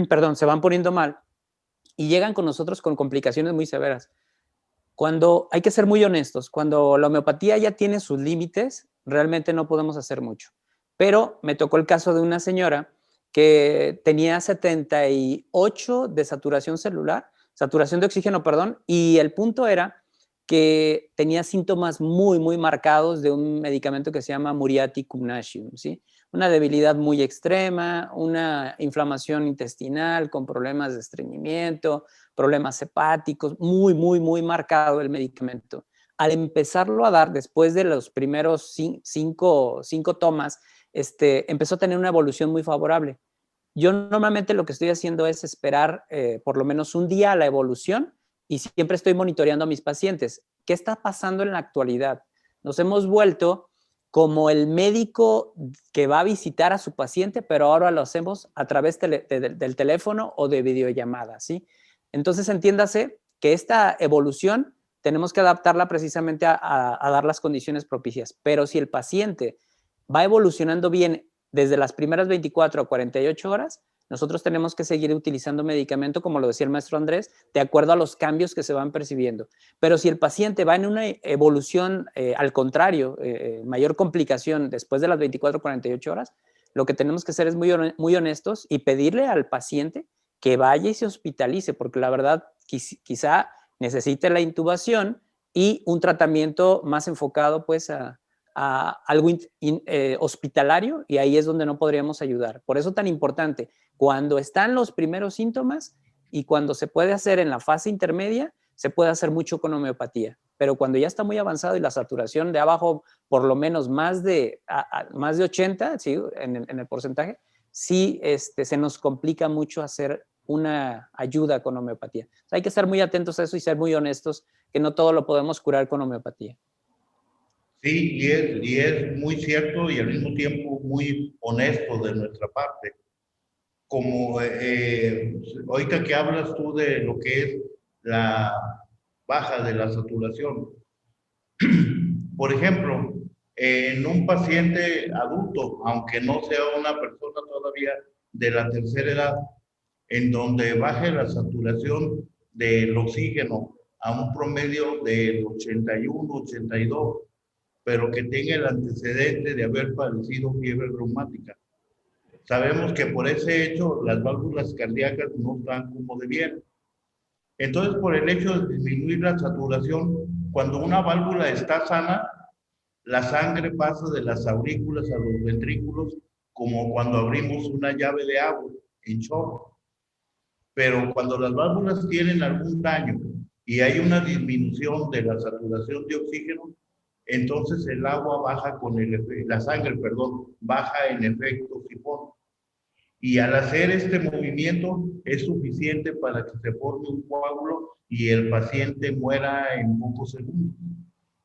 perdón, se van poniendo mal y llegan con nosotros con complicaciones muy severas. Cuando hay que ser muy honestos, cuando la homeopatía ya tiene sus límites, realmente no podemos hacer mucho. Pero me tocó el caso de una señora que tenía 78 de saturación celular, saturación de oxígeno, perdón, y el punto era que tenía síntomas muy, muy marcados de un medicamento que se llama Muriatic Cubnatium, ¿sí? Una debilidad muy extrema, una inflamación intestinal con problemas de estreñimiento, problemas hepáticos, muy, muy, muy marcado el medicamento. Al empezarlo a dar, después de los primeros cinco tomas, empezó a tener una evolución muy favorable. Yo normalmente lo que estoy haciendo es esperar por lo menos un día a la evolución y siempre estoy monitoreando a mis pacientes. ¿Qué está pasando en la actualidad? Nos hemos vuelto como el médico que va a visitar a su paciente, pero ahora lo hacemos a través del teléfono o de videollamada, ¿sí? Entonces, entiéndase que esta evolución tenemos que adaptarla precisamente a dar las condiciones propicias. Pero si el paciente va evolucionando bien desde las primeras 24 a 48 horas, nosotros tenemos que seguir utilizando medicamento, como lo decía el maestro Andrés, de acuerdo a los cambios que se van percibiendo. Pero si el paciente va en una evolución, al contrario, mayor complicación después de las 24 a 48 horas, lo que tenemos que hacer es muy honestos y pedirle al paciente que vaya y se hospitalice, porque la verdad quizá necesite la intubación y un tratamiento más enfocado pues a algo hospitalario, y ahí es donde no podríamos ayudar. Por eso tan importante, cuando están los primeros síntomas y cuando se puede hacer en la fase intermedia, se puede hacer mucho con homeopatía. Pero cuando ya está muy avanzado y la saturación de abajo, por lo menos más de 80, ¿sí? en el porcentaje, sí se nos complica mucho hacer una ayuda con homeopatía. O sea, hay que estar muy atentos a eso y ser muy honestos, que no todo lo podemos curar con homeopatía. Sí, y es muy cierto y al mismo tiempo muy honesto de nuestra parte. Como ahorita que hablas tú de lo que es la baja de la saturación, por ejemplo, en un paciente adulto, aunque no sea una persona todavía de la tercera edad, en donde baje la saturación del oxígeno a un promedio del 81, 82, pero que tenga el antecedente de haber padecido fiebre reumática. Sabemos que por ese hecho las válvulas cardíacas no están como debieran. Entonces, por el hecho de disminuir la saturación, cuando una válvula está sana, la sangre pasa de las aurículas a los ventrículos como cuando abrimos una llave de agua en chorro. Pero cuando las válvulas tienen algún daño y hay una disminución de la saturación de oxígeno, entonces el agua baja con la sangre, perdón, baja en efecto sifón. Y al hacer este movimiento es suficiente para que se forme un coágulo y el paciente muera en pocos segundos.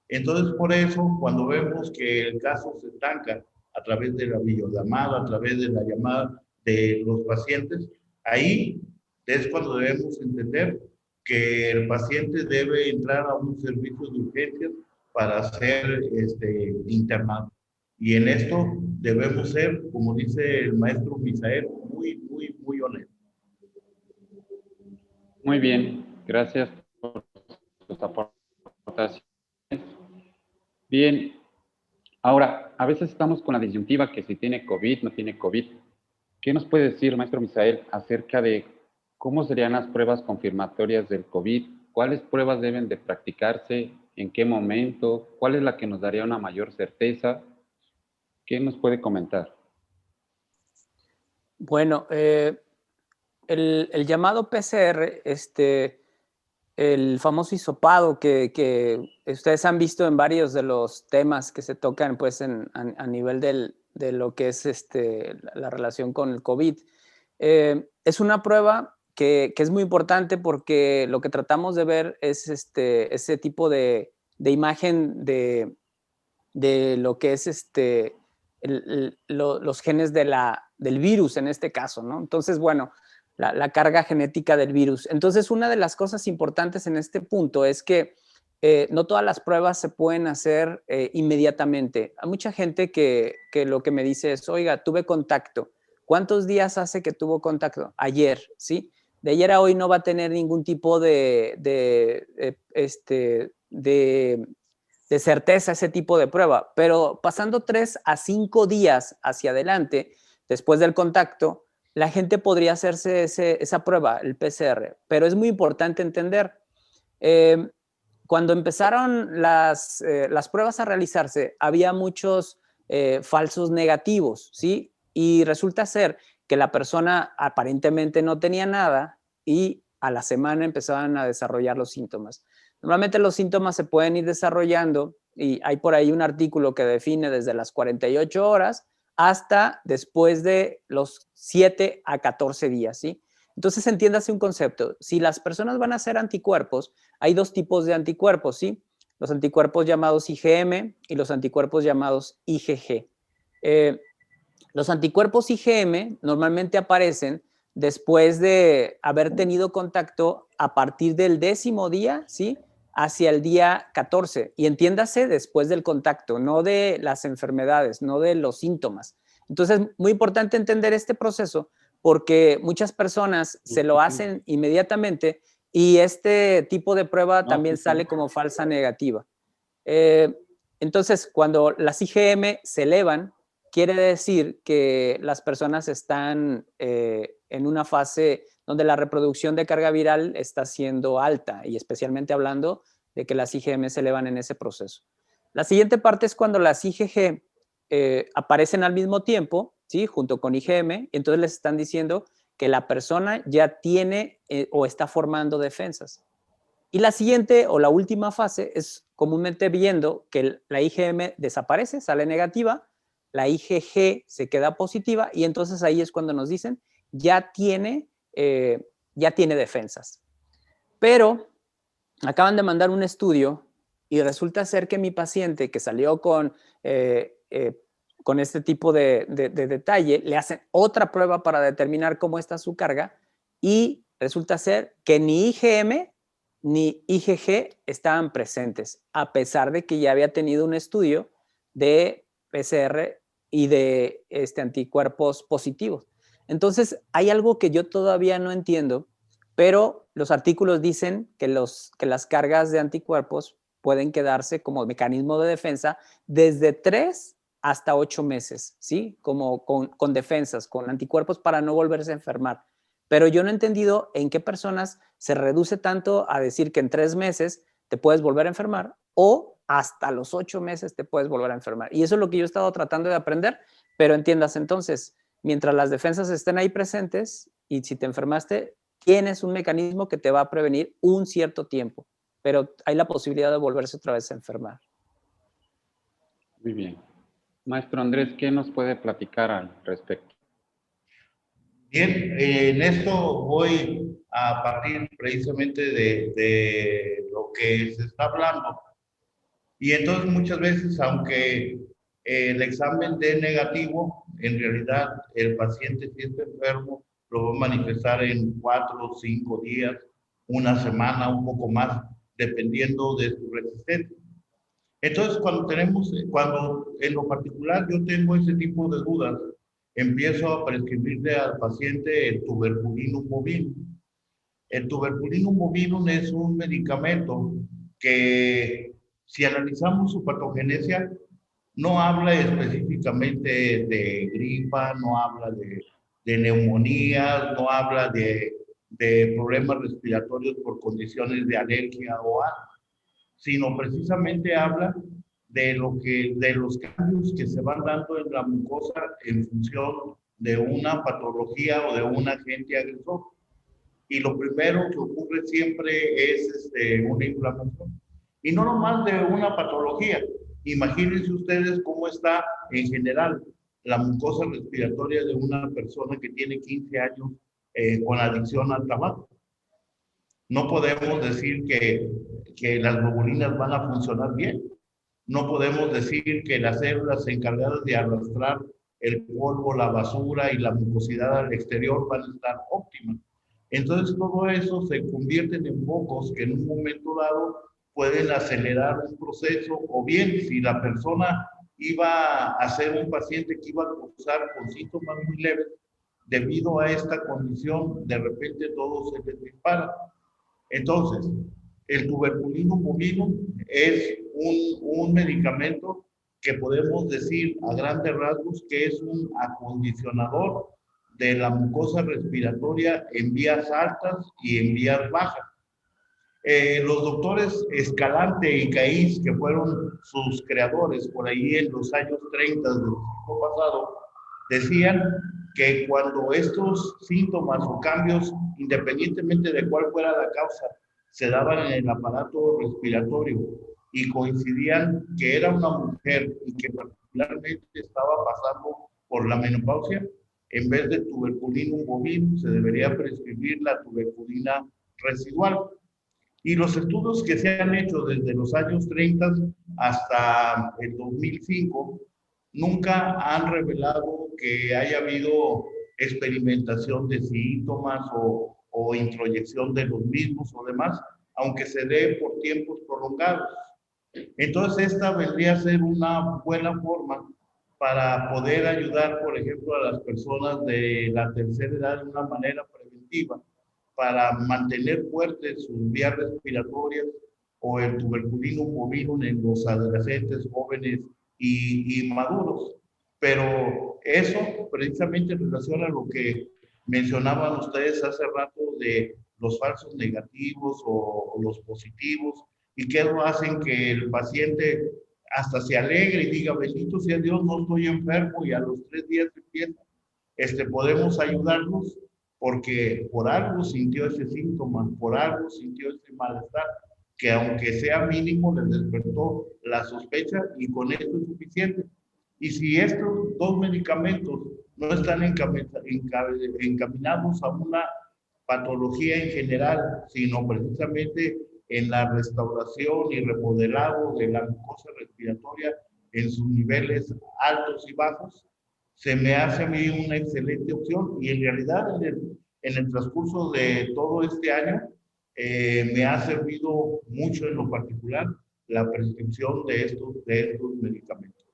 Entonces, por eso, cuando vemos que el caso se estanca a través de la videollamada, a través de la llamada de los pacientes, ahí es cuando debemos entender que el paciente debe entrar a un servicio de urgencias para ser internado. Y en esto debemos ser, como dice el maestro Misael, muy, muy, muy honestos. Muy bien, gracias por sus aportaciones. Bien, ahora, a veces estamos con la disyuntiva que si tiene COVID, no tiene COVID. ¿Qué nos puede decir, maestro Misael, acerca de cómo serían las pruebas confirmatorias del COVID? ¿Cuáles pruebas deben de practicarse? ¿En qué momento? ¿Cuál es la que nos daría una mayor certeza? ¿Qué nos puede comentar? Bueno, el llamado PCR, el famoso hisopado que ustedes han visto en varios de los temas que se tocan pues a nivel de lo que es la relación con el COVID, es una prueba que es muy importante porque lo que tratamos de ver es ese tipo de imagen de lo que es los genes del virus en este caso, ¿no? Entonces, bueno, la carga genética del virus. Entonces, una de las cosas importantes en este punto es que no todas las pruebas se pueden hacer inmediatamente. Hay mucha gente que lo que me dice es, oiga, tuve contacto. ¿Cuántos días hace que tuvo contacto? Ayer, ¿sí? De ayer a hoy no va a tener ningún tipo de certeza ese tipo de prueba, pero pasando 3 a 5 días hacia adelante, después del contacto, la gente podría hacerse esa prueba, el PCR, pero es muy importante entender, cuando empezaron las pruebas a realizarse, había muchos falsos negativos, ¿sí? Y resulta ser que la persona aparentemente no tenía nada y a la semana empezaban a desarrollar los síntomas. Normalmente los síntomas se pueden ir desarrollando y hay por ahí un artículo que define desde las 48 horas hasta después de los 7 a 14 días, ¿sí? Entonces, entiéndase un concepto. Si las personas van a hacer anticuerpos, hay dos tipos de anticuerpos, ¿sí? Los anticuerpos llamados IgM y los anticuerpos llamados IgG. Los anticuerpos IgM normalmente aparecen después de haber tenido contacto a partir del 10º día, ¿sí? Hacia el día 14. Y entiéndase después del contacto, no de las enfermedades, no de los síntomas. Entonces, muy importante entender este proceso porque muchas personas se lo hacen inmediatamente y este tipo de prueba también sale como falsa negativa. Entonces, cuando las IgM se elevan, quiere decir que las personas están en una fase donde la reproducción de carga viral está siendo alta y especialmente hablando de que las IgM se elevan en ese proceso. La siguiente parte es cuando las IgG aparecen al mismo tiempo, ¿sí? Junto con IgM, y entonces les están diciendo que la persona ya tiene o está formando defensas. Y la siguiente o la última fase es comúnmente viendo que la IgM desaparece, sale negativa, la IgG se queda positiva y entonces ahí es cuando nos dicen ya tiene defensas. Pero acaban de mandar un estudio y resulta ser que mi paciente que salió con este tipo de detalle, le hacen otra prueba para determinar cómo está su carga y resulta ser que ni IgM ni IgG estaban presentes, a pesar de que ya había tenido un estudio de PCR y de anticuerpos positivos. Entonces, hay algo que yo todavía no entiendo, pero los artículos dicen que las cargas de anticuerpos pueden quedarse como mecanismo de defensa desde 3 hasta 8 meses, ¿sí? Como con defensas, con anticuerpos para no volverse a enfermar. Pero yo no he entendido en qué personas se reduce tanto a decir que en 3 meses te puedes volver a enfermar o hasta los 8 meses te puedes volver a enfermar. Y eso es lo que yo he estado tratando de aprender, pero entiendas entonces, mientras las defensas estén ahí presentes y si te enfermaste, tienes un mecanismo que te va a prevenir un cierto tiempo, pero hay la posibilidad de volverse otra vez a enfermar. Muy bien. Maestro Andrés, ¿qué nos puede platicar al respecto? Bien, en esto voy a partir precisamente de lo que se está hablando. Y entonces muchas veces, aunque el examen dé negativo, en realidad el paciente si está enfermo lo va a manifestar en 4 o 5 días, una semana, un poco más, dependiendo de su resistencia. Entonces, cuando en lo particular yo tengo ese tipo de dudas, empiezo a prescribirle al paciente el tuberculinum bovinum. El tuberculinum bovinum es un medicamento que, si analizamos su patogenesia, no habla específicamente de gripa, no habla de neumonía, no habla de problemas respiratorios por condiciones de alergia o algo, sino precisamente habla de los cambios que se van dando en la mucosa en función de una patología o de un agente agresor. Y lo primero que ocurre siempre es una inflamación. Y no nomás de una patología. Imagínense ustedes cómo está en general la mucosa respiratoria de una persona que tiene 15 años con adicción al tabaco. No podemos decir que las globulinas van a funcionar bien. No podemos decir que las células encargadas de arrastrar el polvo, la basura y la mucosidad al exterior van a estar óptimas. Entonces todo eso se convierte en focos que en un momento dado pueden acelerar un proceso, o bien si la persona iba a ser un paciente que iba a cursar con síntomas muy leves, debido a esta condición, de repente todo se les dispara. Entonces, el tuberculinum bovinum es un medicamento que podemos decir a grandes rasgos que es un acondicionador de la mucosa respiratoria en vías altas y en vías bajas. Los doctores Escalante y Caís, que fueron sus creadores por ahí en los años 30 del siglo pasado, decían que cuando estos síntomas o cambios, independientemente de cuál fuera la causa, se daban en el aparato respiratorio y coincidían que era una mujer y que particularmente estaba pasando por la menopausia, en vez de tuberculinum bovinum se debería prescribir la tuberculina residual. Y los estudios que se han hecho desde los años 30 hasta el 2005 nunca han revelado que haya habido experimentación de síntomas o introyección de los mismos o demás, aunque se dé por tiempos prolongados. Entonces, esta vendría a ser una buena forma para poder ayudar, por ejemplo, a las personas de la tercera edad de una manera preventiva, para mantener fuertes sus vías respiratorias o el tuberculinum bovinum en los adolescentes, jóvenes y maduros. Pero eso precisamente en relación a lo que mencionaban ustedes hace rato de los falsos negativos o los positivos, y que lo hacen que el paciente hasta se alegre y diga, bendito sea Dios, no estoy enfermo, y a los 3 días empieza. Podemos ayudarlos porque por algo sintió ese síntoma, por algo sintió ese malestar, que aunque sea mínimo, les despertó la sospecha y con esto es suficiente. Y si estos dos medicamentos no están encaminados a una patología en general, sino precisamente en la restauración y remodelado de la mucosa respiratoria en sus niveles altos y bajos, se me hace a mí una excelente opción. Y en realidad en el transcurso de todo este año me ha servido mucho en lo particular la prescripción de estos medicamentos.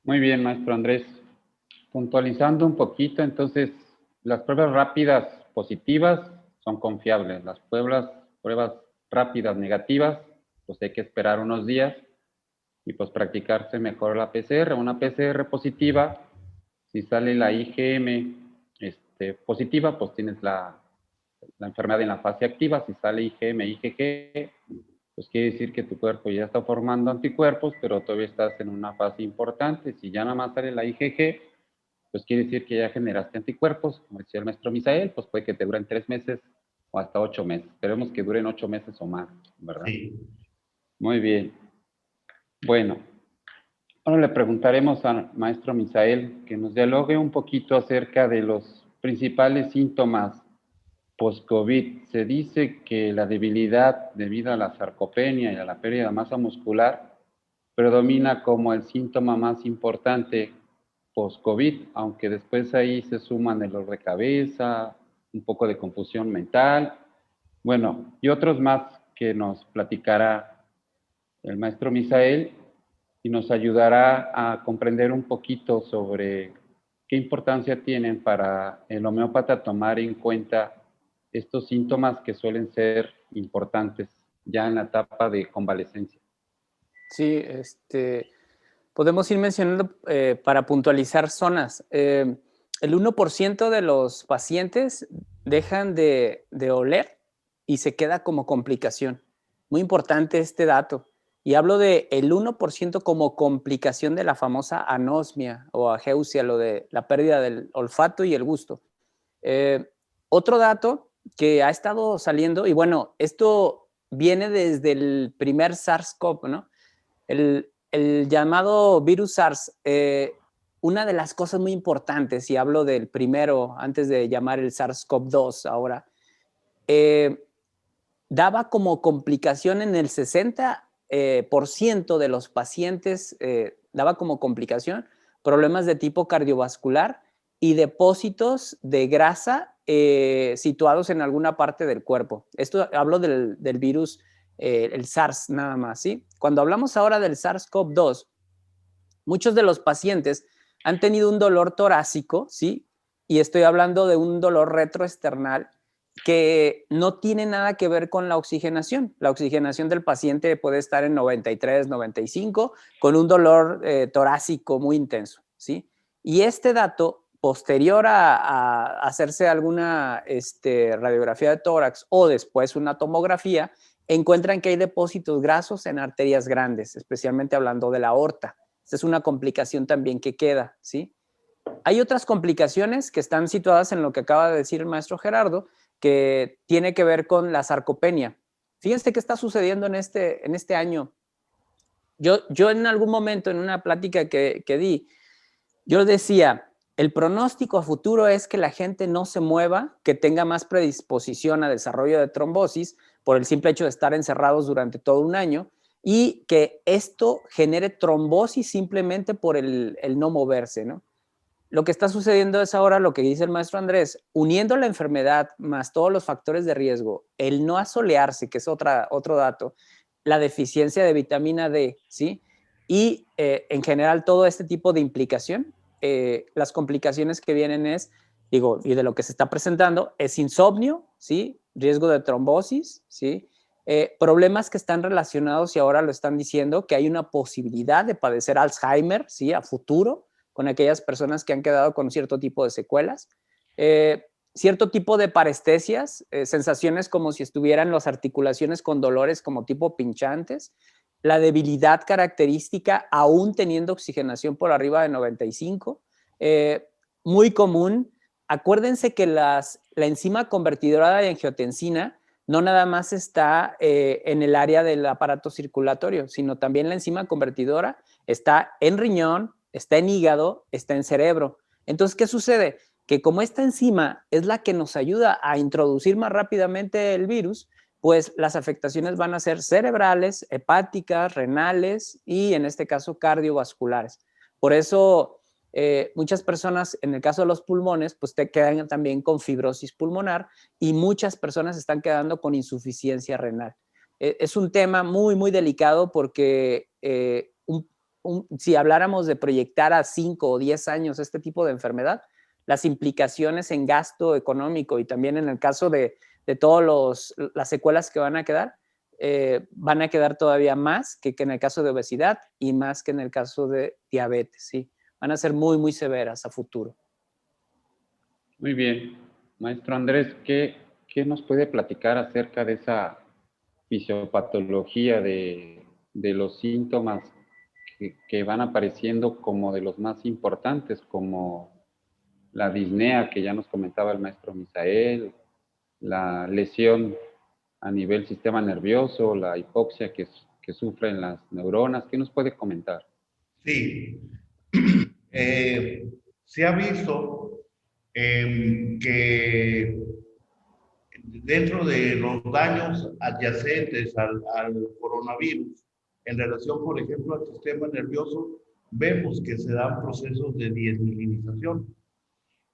Muy bien, maestro Andrés. Puntualizando un poquito, entonces, las pruebas rápidas positivas son confiables. Las pruebas rápidas negativas, pues hay que esperar unos días y pues practicarse mejor la PCR. Una PCR positiva, si sale la IgM positiva, pues tienes la enfermedad en la fase activa. Si sale IgM, IgG, pues quiere decir que tu cuerpo ya está formando anticuerpos, pero todavía estás en una fase importante. Si ya nada más sale la IgG, pues quiere decir que ya generaste anticuerpos. Como decía el maestro Misael, pues puede que te duren 3 meses o hasta 8 meses. Esperemos que duren 8 meses o más, ¿verdad? Sí. Muy bien. Bueno, ahora le preguntaremos al maestro Misael que nos dialogue un poquito acerca de los principales síntomas post-COVID. Se dice que la debilidad debido a la sarcopenia y a la pérdida de masa muscular predomina como el síntoma más importante post-COVID, aunque después ahí se suman el dolor de cabeza, un poco de confusión mental, bueno, y otros más que nos platicará el maestro Misael y nos ayudará a comprender un poquito sobre qué importancia tienen para el homeópata tomar en cuenta estos síntomas que suelen ser importantes ya en la etapa de convalecencia. Sí, podemos ir mencionando para puntualizar zonas. El 1% de los pacientes dejan de oler y se queda como complicación. Muy importante este dato. Y hablo de el 1% como complicación de la famosa anosmia o ageusia, lo de la pérdida del olfato y el gusto. Otro dato que ha estado saliendo, y bueno, esto viene desde el primer SARS-CoV, ¿no? El llamado virus SARS, una de las cosas muy importantes, y hablo del primero antes de llamar el SARS-CoV-2 ahora, daba como complicación en el 60% de los pacientes, daba como complicación problemas de tipo cardiovascular y depósitos de grasa situados en alguna parte del cuerpo. Esto hablo del virus el SARS nada más, ¿sí? Cuando hablamos ahora del SARS-CoV-2, muchos de los pacientes han tenido un dolor torácico, ¿sí? Y estoy hablando de un dolor retroesternal que no tiene nada que ver con la oxigenación. La oxigenación del paciente puede estar en 93, 95, con un dolor torácico muy intenso, ¿sí? Y este dato posterior a hacerse alguna radiografía de tórax o después una tomografía, encuentran que hay depósitos grasos en arterias grandes, especialmente hablando de la aorta. Esta es una complicación también que queda, ¿sí? Hay otras complicaciones que están situadas en lo que acaba de decir el maestro Gerardo, que tiene que ver con la sarcopenia. Fíjense qué está sucediendo en este año. Yo en algún momento, en una plática que di, yo decía, el pronóstico a futuro es que la gente no se mueva, que tenga más predisposición a desarrollo de trombosis por el simple hecho de estar encerrados durante todo un año y que esto genere trombosis simplemente por el no moverse, ¿no? Lo que está sucediendo es ahora lo que dice el maestro Andrés, uniendo la enfermedad más todos los factores de riesgo, el no asolearse, que es otro dato, la deficiencia de vitamina D, ¿sí? Y en general todo este tipo de implicación, las complicaciones que vienen es, digo, y de lo que se está presentando, es insomnio, ¿sí? Riesgo de trombosis, ¿sí? Problemas que están relacionados y ahora lo están diciendo, que hay una posibilidad de padecer Alzheimer, ¿sí? A futuro, con aquellas personas que han quedado con cierto tipo de secuelas, cierto tipo de parestesias, sensaciones como si estuvieran las articulaciones con dolores como tipo pinchantes, la debilidad característica aún teniendo oxigenación por arriba de 95, muy común. Acuérdense que la enzima convertidora de angiotensina no nada más está en el área del aparato circulatorio, sino también la enzima convertidora está en riñón, está en hígado, está en cerebro. Entonces, ¿qué sucede? Que como esta enzima es la que nos ayuda a introducir más rápidamente el virus, pues las afectaciones van a ser cerebrales, hepáticas, renales y en este caso cardiovasculares. Por eso muchas personas, en el caso de los pulmones, pues te quedan también con fibrosis pulmonar y muchas personas están quedando con insuficiencia renal. Es un tema muy, muy delicado porque si habláramos de proyectar a 5 o 10 años este tipo de enfermedad, las implicaciones en gasto económico y también en el caso de todas las secuelas que van a quedar todavía más que en el caso de obesidad y más que en el caso de diabetes, ¿sí? Van a ser muy, muy severas a futuro. Muy bien. Maestro Andrés, ¿qué nos puede platicar acerca de esa fisiopatología de los síntomas que van apareciendo como de los más importantes, como la disnea que ya nos comentaba el maestro Misael, la lesión a nivel sistema nervioso, la hipoxia que sufren las neuronas? ¿Qué nos puede comentar? Sí, se ha visto que dentro de los daños adyacentes al coronavirus, en relación, por ejemplo, al sistema nervioso, vemos que se dan procesos de desmielinización.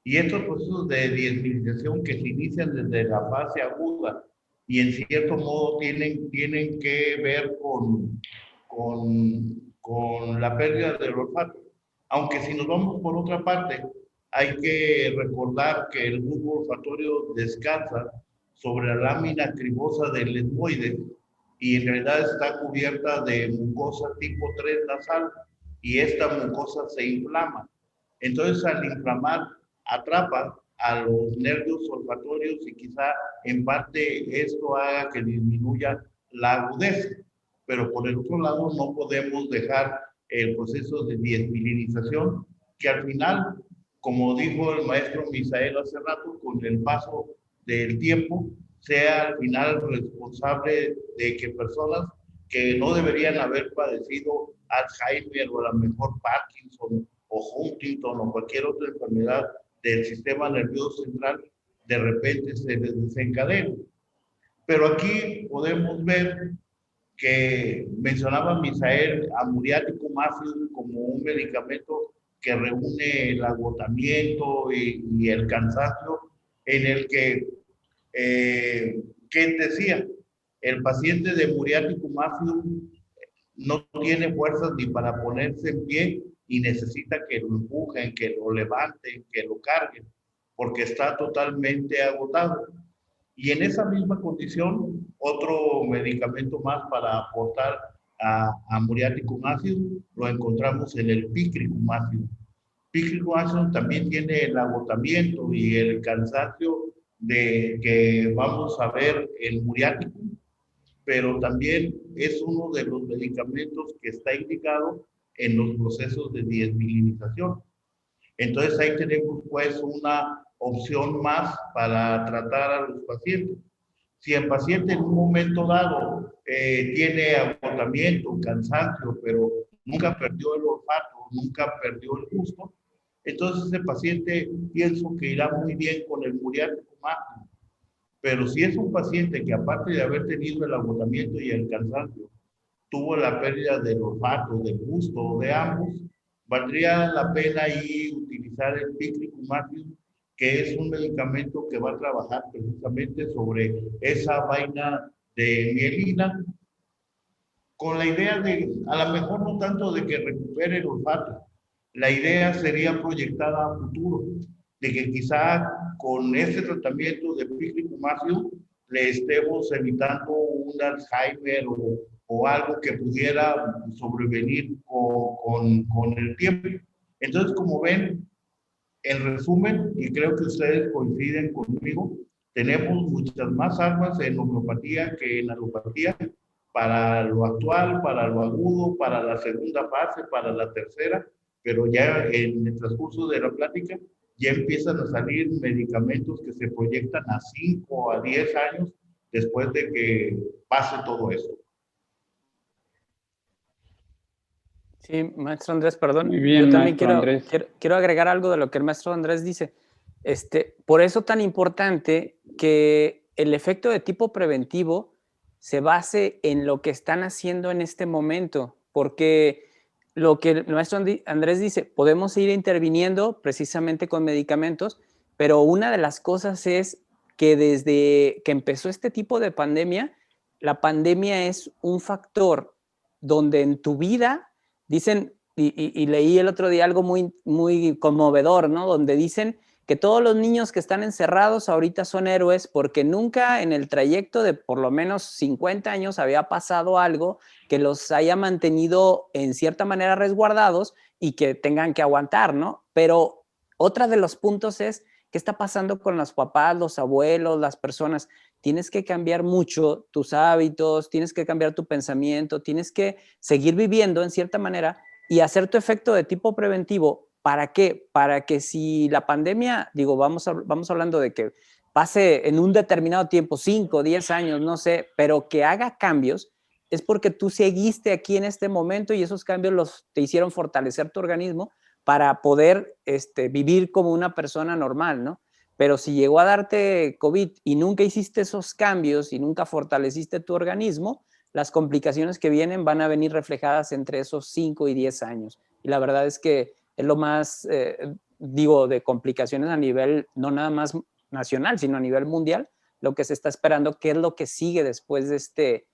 Y estos procesos de desmielinización que se inician desde la fase aguda y en cierto modo tienen que ver con la pérdida del olfato. Aunque si nos vamos por otra parte, hay que recordar que el bulbo olfatorio descansa sobre la lámina cribosa del etmoide y en realidad está cubierta de mucosa tipo 3 nasal y esta mucosa se inflama. Entonces, al inflamar, atrapa a los nervios olfatorios y quizá en parte esto haga que disminuya la agudeza. Pero por el otro lado, no podemos dejar el proceso de desmielinización, que al final, como dijo el maestro Misael hace rato, con el paso del tiempo, sea al final responsable de que personas que no deberían haber padecido Alzheimer o a lo mejor Parkinson o Huntington o cualquier otra enfermedad del sistema nervioso central, de repente se les desencadena. Pero aquí podemos ver que mencionaba Misael a muriático máximo como un medicamento que reúne el agotamiento y el cansancio, en el que, ¿qué decía? El paciente de muriático máximo no tiene fuerzas ni para ponerse en pie y necesita que lo empujen, que lo levanten, que lo carguen, porque está totalmente agotado. Y en esa misma condición, otro medicamento más para aportar a muriáticum ácido lo encontramos en el picricum ácido. pícrico ácido también tiene el agotamiento y el cansancio de que vamos a ver el muriático, pero también es uno de los medicamentos que está indicado en los procesos de desmilinización. Entonces ahí tenemos pues una opción más para tratar a los pacientes. Si el paciente en un momento dado tiene agotamiento, cansancio, pero nunca perdió el olfato, nunca perdió el gusto, entonces ese paciente pienso que irá muy bien con el muriático máximo. Pero si es un paciente que aparte de haber tenido el agotamiento y el cansancio, tuvo la pérdida del olfato, del gusto o de ambos, valdría la pena ahí utilizar el piclicumab, que es un medicamento que va a trabajar precisamente sobre esa vaina de mielina, con la idea de, a lo mejor no tanto de que recupere el olfato, la idea sería proyectada a futuro, de que quizá con este tratamiento de piclicumab le estemos evitando un Alzheimer o algo que pudiera sobrevenir con el tiempo. Entonces, como ven, en resumen, y creo que ustedes coinciden conmigo, tenemos muchas más armas en homeopatía que en alopatía para lo actual, para lo agudo, para la segunda fase, para la tercera, pero ya en el transcurso de la plática ya empiezan a salir medicamentos que se proyectan a 5 a 10 años después de que pase todo esto. Sí, maestro Andrés, perdón. Muy bien, Yo también maestro Andrés. quiero agregar algo de lo que el maestro Andrés dice. Por eso tan importante que el efecto de tipo preventivo se base en lo que están haciendo en este momento, porque lo que el maestro Andrés dice, podemos ir interviniendo precisamente con medicamentos, pero una de las cosas es que desde que empezó este tipo de pandemia, la pandemia es un factor donde en tu vida dicen, y leí el otro día algo muy, muy conmovedor, ¿no? Donde dicen que todos los niños que están encerrados ahorita son héroes porque nunca en el trayecto de por lo menos 50 años había pasado algo que los haya mantenido en cierta manera resguardados y que tengan que aguantar, ¿no? Pero otra de los puntos es, ¿qué está pasando con los papás, los abuelos, las personas? Tienes que cambiar mucho tus hábitos, tienes que cambiar tu pensamiento, tienes que seguir viviendo en cierta manera y hacer tu efecto de tipo preventivo. ¿Para qué? Para que si la pandemia, digo, vamos hablando de que pase en un determinado tiempo, 5, 10 años, no sé, pero que haga cambios, es porque tú seguiste aquí en este momento y esos cambios te hicieron fortalecer tu organismo para poder vivir como una persona normal, ¿no? Pero si llegó a darte COVID y nunca hiciste esos cambios y nunca fortaleciste tu organismo, las complicaciones que vienen van a venir reflejadas entre esos 5 y 10 años. Y la verdad es que es lo más, de complicaciones a nivel, no nada más nacional, sino a nivel mundial, lo que se está esperando, qué es lo que sigue después de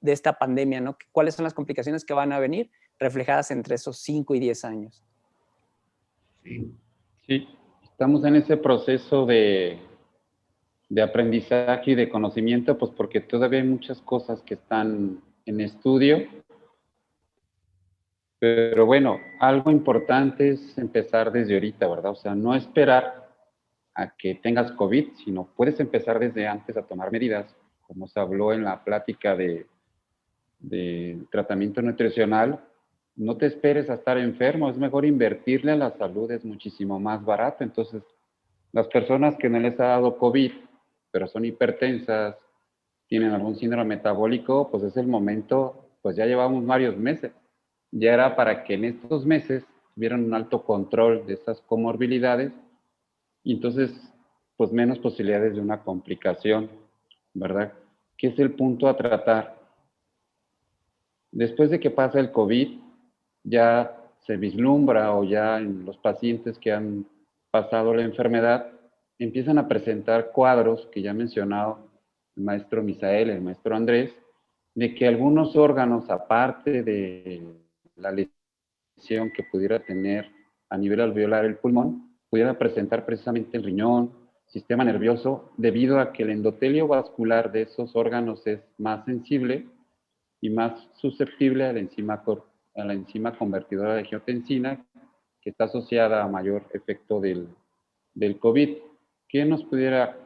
esta pandemia, ¿no? ¿Cuáles son las complicaciones que van a venir reflejadas entre esos 5 y 10 años? Sí. Sí, estamos en ese proceso de aprendizaje y de conocimiento, pues porque todavía hay muchas cosas que están en estudio. Pero bueno, algo importante es empezar desde ahorita, ¿verdad? O sea, no esperar a que tengas COVID, sino puedes empezar desde antes a tomar medidas, como se habló en la plática de tratamiento nutricional. No te esperes a estar enfermo, es mejor invertirle a la salud, es muchísimo más barato. Entonces, las personas que no les ha dado COVID, pero son hipertensas, tienen algún síndrome metabólico, pues es el momento, pues ya llevamos varios meses. Ya era para que en estos meses tuvieran un alto control de esas comorbilidades y entonces, pues menos posibilidades de una complicación, ¿verdad? ¿Qué es el punto a tratar? Después de que pasa el COVID, ya se vislumbra o ya en los pacientes que han pasado la enfermedad, empiezan a presentar cuadros que ya ha mencionado el maestro Misael, el maestro Andrés, de que algunos órganos, aparte de la lesión que pudiera tener a nivel alveolar el pulmón, pudiera presentar precisamente el riñón, sistema nervioso, debido a que el endotelio vascular de esos órganos es más sensible y más susceptible a la enzima convertidora de angiotensina, que está asociada a mayor efecto del COVID. ¿Qué nos pudiera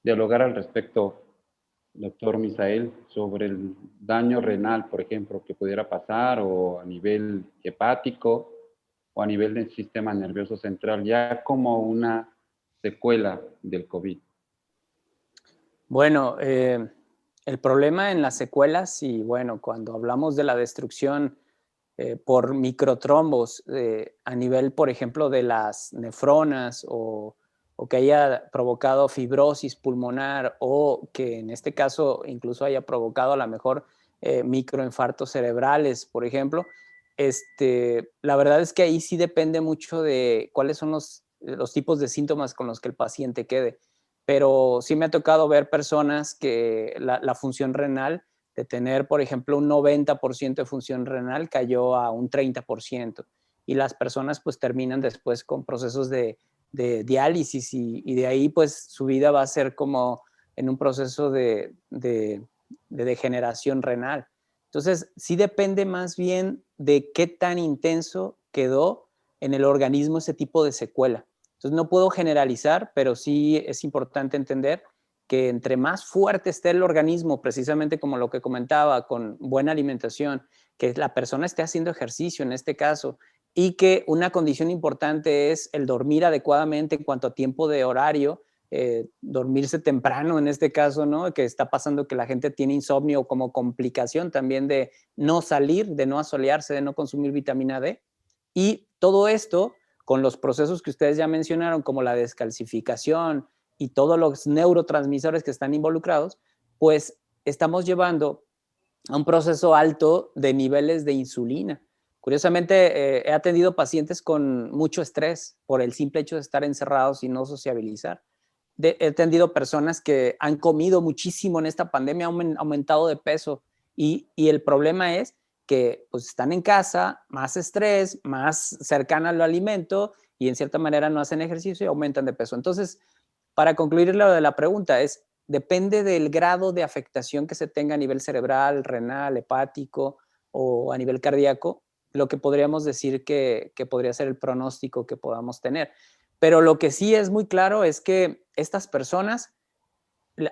dialogar al respecto, doctor Misael, sobre el daño renal, por ejemplo, que pudiera pasar, o a nivel hepático, o a nivel del sistema nervioso central, ya como una secuela del COVID? Bueno, el problema en las secuelas, y bueno, cuando hablamos de la destrucción por microtrombos a nivel, por ejemplo, de las nefronas, o que haya provocado fibrosis pulmonar, o que en este caso incluso haya provocado a lo mejor microinfartos cerebrales, por ejemplo, la verdad es que ahí sí depende mucho de cuáles son los tipos de síntomas con los que el paciente quede. Pero sí me ha tocado ver personas que la función renal, de tener, por ejemplo, un 90% de función renal, cayó a un 30%. Y las personas pues terminan después con procesos de diálisis, y de ahí pues su vida va a ser como en un proceso de degeneración renal. Entonces, sí depende más bien de qué tan intenso quedó en el organismo ese tipo de secuela. Entonces, no puedo generalizar, pero sí es importante entender que entre más fuerte esté el organismo, precisamente como lo que comentaba, con buena alimentación, que la persona esté haciendo ejercicio en este caso, y que una condición importante es el dormir adecuadamente en cuanto a tiempo de horario, dormirse temprano en este caso, ¿no? Que está pasando que la gente tiene insomnio como complicación también de no salir, de no asolearse, de no consumir vitamina D. Y todo esto con los procesos que ustedes ya mencionaron, como la descalcificación y todos los neurotransmisores que están involucrados, pues estamos llevando a un proceso alto de niveles de insulina. Curiosamente, he atendido pacientes con mucho estrés por el simple hecho de estar encerrados y no sociabilizar. He atendido personas que han comido muchísimo en esta pandemia, han aumentado de peso, y el problema es que pues están en casa, más estrés, más cercana al alimento, y en cierta manera no hacen ejercicio y aumentan de peso. Entonces, para concluir lo de la pregunta, depende del grado de afectación que se tenga a nivel cerebral, renal, hepático o a nivel cardíaco, lo que podríamos decir que podría ser el pronóstico que podamos tener. Pero lo que sí es muy claro es que estas personas,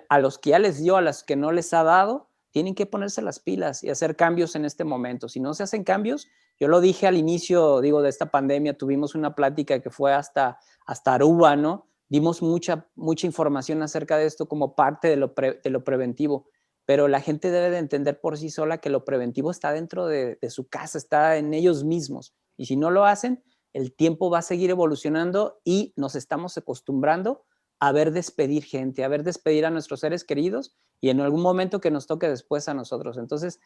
a los que ya les dio, a las que no les ha dado, tienen que ponerse las pilas y hacer cambios en este momento. Si no se hacen cambios, yo lo dije al inicio, digo, de esta pandemia, tuvimos una plática que fue hasta Aruba, ¿no? Dimos mucha información acerca de esto como parte de lo preventivo, pero la gente debe de entender por sí sola que lo preventivo está dentro de su casa, está en ellos mismos. Y si no lo hacen, el tiempo va a seguir evolucionando y nos estamos acostumbrando a ver despedir gente, a ver despedir a nuestros seres queridos, y en algún momento que nos toque después a nosotros. Entonces,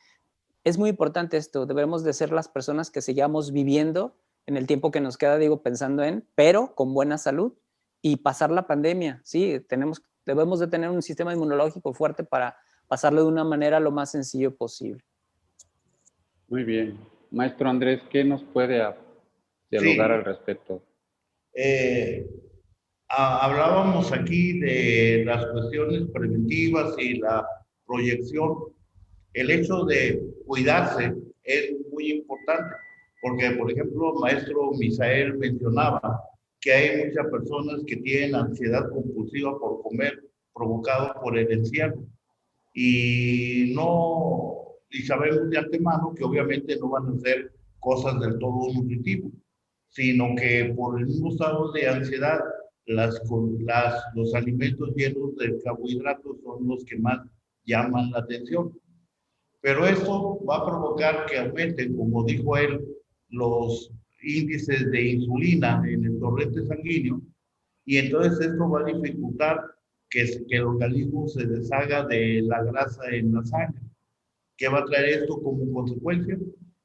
es muy importante esto. Debemos de ser las personas que sigamos viviendo en el tiempo que nos queda, digo, pensando pero con buena salud, y pasar la pandemia. Sí, debemos de tener un sistema inmunológico fuerte para pasarlo de una manera lo más sencillo posible. Muy bien. Maestro Andrés, ¿qué nos puede dialogar Sí, al respecto? hablábamos aquí de las cuestiones preventivas y la proyección. El hecho de cuidarse es muy importante, porque, por ejemplo, el maestro Misael mencionaba que hay muchas personas que tienen ansiedad compulsiva por comer, provocado por el encierro. Y sabemos de antemano que obviamente no van a ser cosas del todo nutritivas, sino que por el mismo estado de ansiedad, los alimentos llenos de carbohidratos son los que más llaman la atención. Pero esto va a provocar que aumenten, como dijo él, los índices de insulina en el torrente sanguíneo, y entonces esto va a dificultar que el organismo se deshaga de la grasa en la sangre. ¿Qué va a traer esto como consecuencia?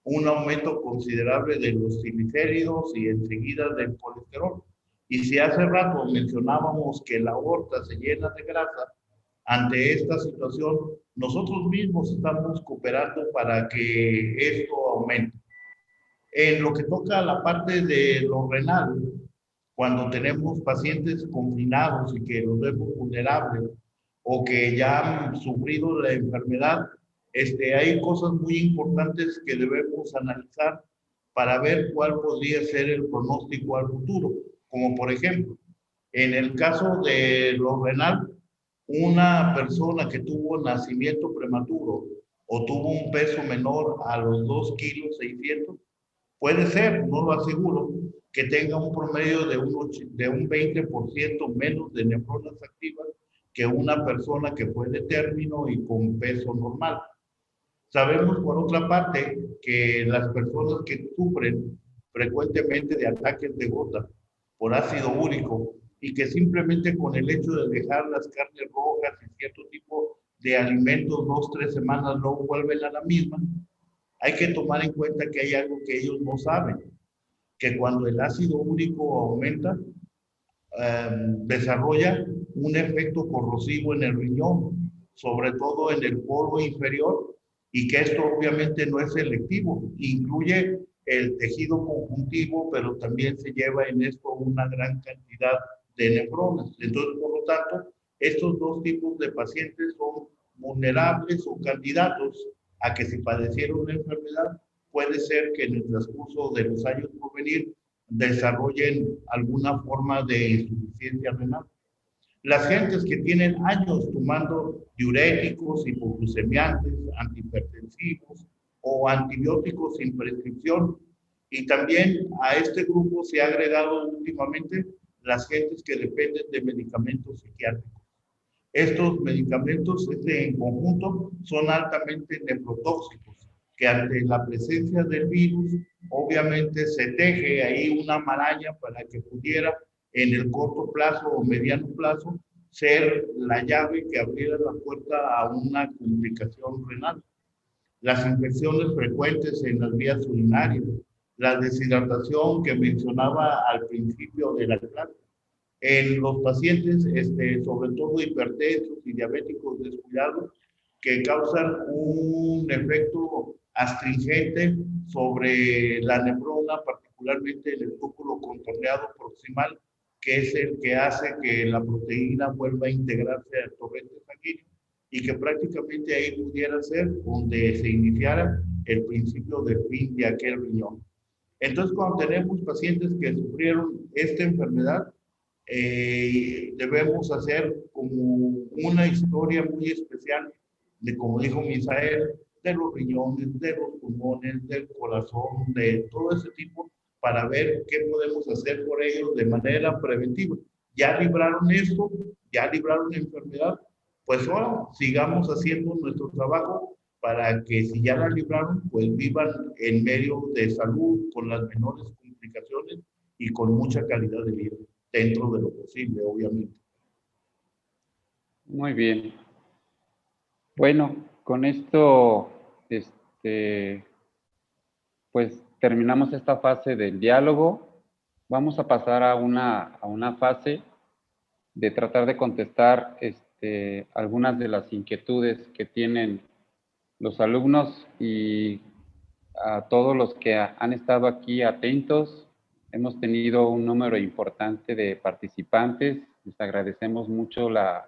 Un aumento considerable de los triglicéridos y enseguida del colesterol. Y si hace rato mencionábamos que la aorta se llena de grasa, ante esta situación nosotros mismos estamos cooperando para que esto aumente. En lo que toca a la parte de lo renal, cuando tenemos pacientes confinados y que los vemos vulnerables o que ya han sufrido la enfermedad, hay cosas muy importantes que debemos analizar para ver cuál podría ser el pronóstico al futuro. Como por ejemplo, en el caso de lo renal, una persona que tuvo nacimiento prematuro o tuvo un peso menor a los 2,6 kilos, puede ser, no lo aseguro, que tenga un promedio de un 20% menos de neuronas activas que una persona que fue de término y con peso normal. Sabemos, por otra parte, que las personas que sufren frecuentemente de ataques de gota por ácido úrico y que simplemente con el hecho de dejar las carnes rojas y cierto tipo de alimentos 2 o 3 semanas luego vuelven a la misma, hay que tomar en cuenta que hay algo que ellos no saben, que cuando el ácido úrico aumenta, desarrolla un efecto corrosivo en el riñón, sobre todo en el polo inferior, y que esto obviamente no es selectivo, incluye el tejido conjuntivo, pero también se lleva en esto una gran cantidad de nefronas. Entonces, por lo tanto, estos dos tipos de pacientes son vulnerables o candidatos a que si padecieron una enfermedad, puede ser que en el transcurso de los años por venir desarrollen alguna forma de insuficiencia renal. Las gentes que tienen años tomando diuréticos, hipoglucemiantes, antihipertensivos o antibióticos sin prescripción. Y también a este grupo se ha agregado últimamente las gentes que dependen de medicamentos psiquiátricos. Estos medicamentos en conjunto son altamente nefrotóxicos, que ante la presencia del virus, obviamente se teje ahí una maraña para que pudiera en el corto plazo o mediano plazo ser la llave que abriera la puerta a una complicación renal. Las infecciones frecuentes en las vías urinarias, la deshidratación que mencionaba al principio de la clase, en los pacientes, sobre todo hipertensos y diabéticos descuidados, que causan un efecto astringente sobre la nefrona, particularmente en el túbulo contorneado proximal, que es el que hace que la proteína vuelva a integrarse al torrente sanguíneo y que prácticamente ahí pudiera ser donde se iniciara el principio del fin de aquel riñón. Entonces, cuando tenemos pacientes que sufrieron esta enfermedad, debemos hacer como una historia muy especial de, como dijo Misael, de los riñones, de los pulmones, del corazón, de todo ese tipo, para ver qué podemos hacer por ellos de manera preventiva. Ya libraron esto, ya libraron la enfermedad, pues ahora sigamos haciendo nuestro trabajo para que si ya la libraron, pues vivan en medio de salud, con las menores complicaciones y con mucha calidad de vida, dentro de lo posible, obviamente. Muy bien. Bueno, con esto, pues terminamos esta fase del diálogo. Vamos a pasar a una fase de tratar de contestar algunas de las inquietudes que tienen los alumnos y a todos los que han estado aquí atentos. Hemos tenido un número importante de participantes. Les agradecemos mucho la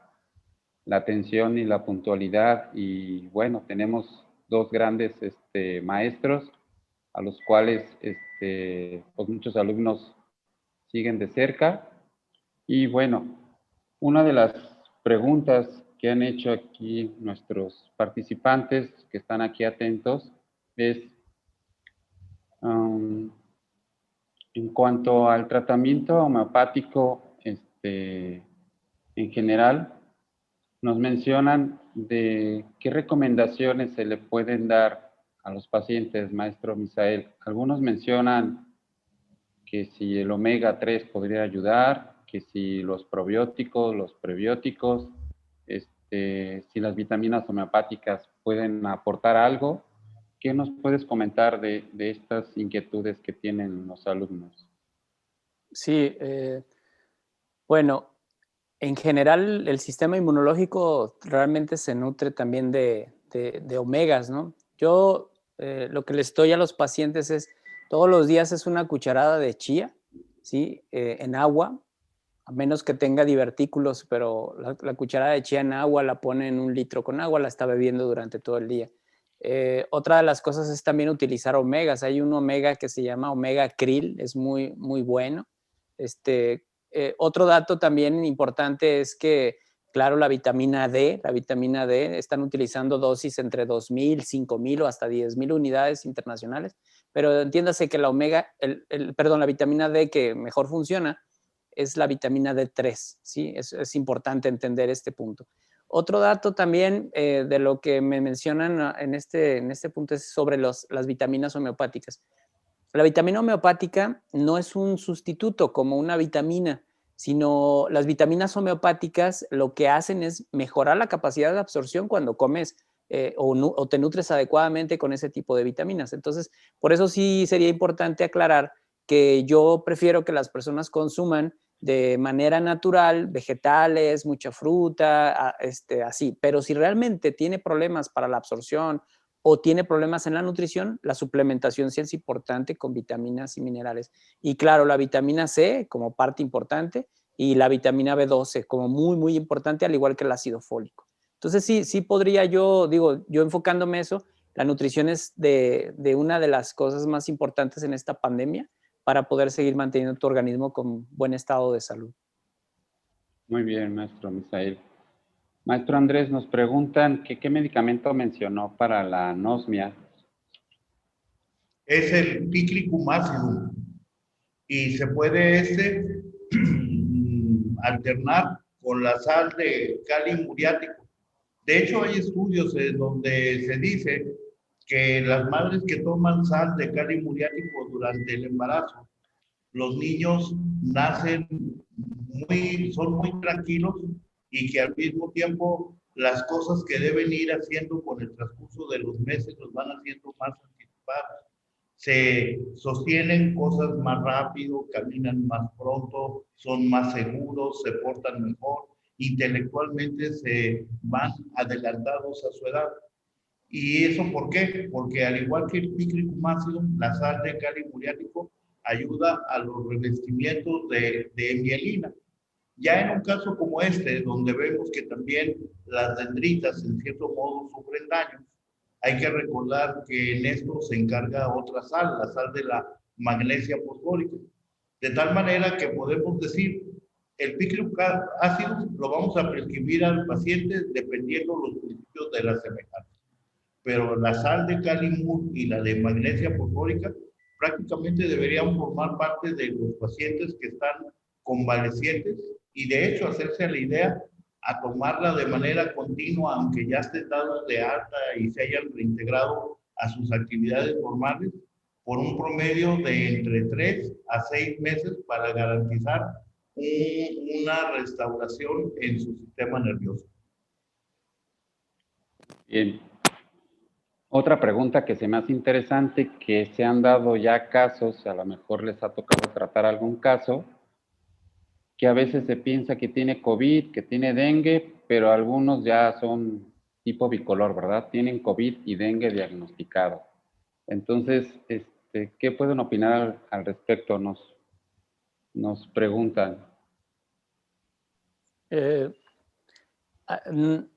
atención y la puntualidad. Y bueno, tenemos dos grandes maestros a los cuales pues muchos alumnos siguen de cerca. Y bueno, una de las preguntas que han hecho aquí nuestros participantes que están aquí atentos es en cuanto al tratamiento homeopático en general, nos mencionan de qué recomendaciones se le pueden dar a los pacientes, maestro Misael. Algunos mencionan que si el omega 3 podría ayudar, que si los probióticos, los prebióticos, si las vitaminas homeopáticas pueden aportar algo. ¿Qué nos puedes comentar de estas inquietudes que tienen los alumnos? Sí, bueno, en general el sistema inmunológico realmente se nutre también de omegas, ¿no? Yo lo que les doy a los pacientes es, todos los días es una cucharada de chía, ¿sí? En agua, a menos que tenga divertículos, pero la cucharada de chía en agua la pone en 1 litro con agua, la está bebiendo durante todo el día. Otra de las cosas es también utilizar omegas. Hay un omega que se llama omega krill, es muy, muy bueno. Otro dato también importante es que, claro, la vitamina D, están utilizando dosis entre 2.000, 5.000 o hasta 10.000 unidades internacionales, pero entiéndase que la vitamina D que mejor funciona es la vitamina D3, ¿sí? Es importante entender este punto. Otro dato también de lo que me mencionan en este punto es sobre las vitaminas homeopáticas. La vitamina homeopática no es un sustituto como una vitamina, sino las vitaminas homeopáticas lo que hacen es mejorar la capacidad de absorción cuando comes o te nutres adecuadamente con ese tipo de vitaminas. Entonces, por eso sí sería importante aclarar que yo prefiero que las personas consuman de manera natural, vegetales, mucha fruta, así. Pero si realmente tiene problemas para la absorción o tiene problemas en la nutrición, la suplementación sí es importante con vitaminas y minerales. Y claro, la vitamina C como parte importante y la vitamina B12 como muy, muy importante, al igual que el ácido fólico. Entonces sí podría yo enfocándome eso, la nutrición es de una de las cosas más importantes en esta pandemia para poder seguir manteniendo tu organismo con buen estado de salud. Muy bien, maestro Misael. Maestro Andrés, nos preguntan que qué medicamento mencionó para la anosmia. Es el Piclicum acidum y se puede alternar con la sal de cali muriático. De hecho, hay estudios en donde se dice que las madres que toman sal de cali muriático durante el embarazo, los niños nacen son muy tranquilos y que al mismo tiempo las cosas que deben ir haciendo con el transcurso de los meses los van haciendo más anticipadas. Se sostienen cosas más rápido, caminan más pronto, son más seguros, se portan mejor, intelectualmente se van adelantados a su edad. ¿Y eso por qué? Porque al igual que el Piclicum acidum, la sal de cali muriático ayuda a los revestimientos de mielina. Ya en un caso como este, donde vemos que también las dendritas en cierto modo sufren daños, hay que recordar que en esto se encarga otra sal, la sal de la magnesia fosfórica. De tal manera que podemos decir, el Piclicum acidum lo vamos a prescribir al paciente dependiendo los principios de la semejanza. Pero la sal de calimur y la de magnesia fosfórica prácticamente deberían formar parte de los pacientes que están convalecientes y de hecho hacerse la idea a tomarla de manera continua, aunque ya estén dados de alta y se hayan reintegrado a sus actividades normales, por un promedio de entre 3 a 6 meses para garantizar una restauración en su sistema nervioso. Bien. Otra pregunta que se me hace interesante, que se han dado ya casos, a lo mejor les ha tocado tratar algún caso, que a veces se piensa que tiene COVID, que tiene dengue, pero algunos ya son tipo bicolor, ¿verdad? Tienen COVID y dengue diagnosticado. Entonces, ¿qué pueden opinar al respecto? Nos preguntan.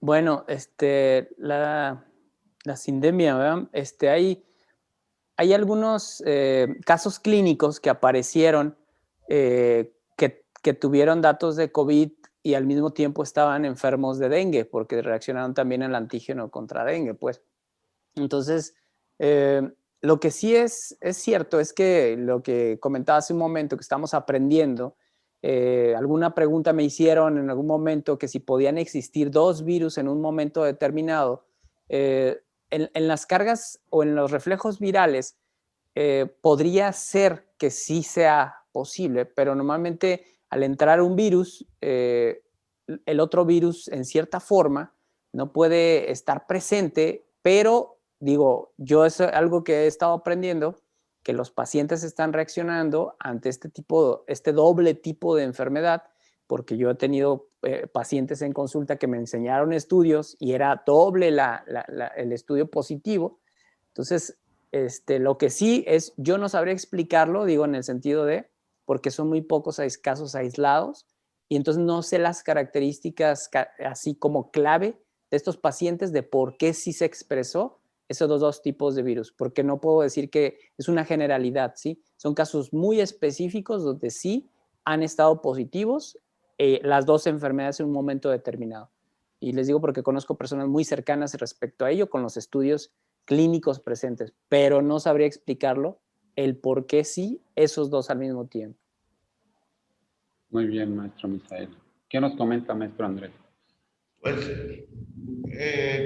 Bueno, la sindemia, ¿verdad? Hay algunos casos clínicos que aparecieron que tuvieron datos de COVID y al mismo tiempo estaban enfermos de dengue porque reaccionaron también al antígeno contra dengue, pues. Entonces, lo que sí es cierto es que lo que comentaba hace un momento, que estamos aprendiendo, alguna pregunta me hicieron en algún momento que si podían existir dos virus en un momento determinado. En las cargas o en los reflejos virales podría ser que sí sea posible, pero normalmente al entrar un virus, el otro virus en cierta forma no puede estar presente, pero digo, yo es algo que he estado aprendiendo, que los pacientes están reaccionando ante este doble tipo de enfermedad, porque yo he tenido pacientes en consulta que me enseñaron estudios y era doble el estudio positivo. Entonces, lo que sí es, yo no sabría explicarlo, digo, en el sentido de, porque son muy pocos casos aislados, y entonces no sé las características así como clave de estos pacientes de por qué sí se expresó esos dos tipos de virus, porque no puedo decir que es una generalidad, ¿sí? Son casos muy específicos donde sí han estado positivos las dos enfermedades en un momento determinado. Y les digo porque conozco personas muy cercanas respecto a ello con los estudios clínicos presentes, pero no sabría explicarlo el por qué sí esos dos al mismo tiempo. Muy bien, maestro Misael. ¿Qué nos comenta, maestro Andrés? Pues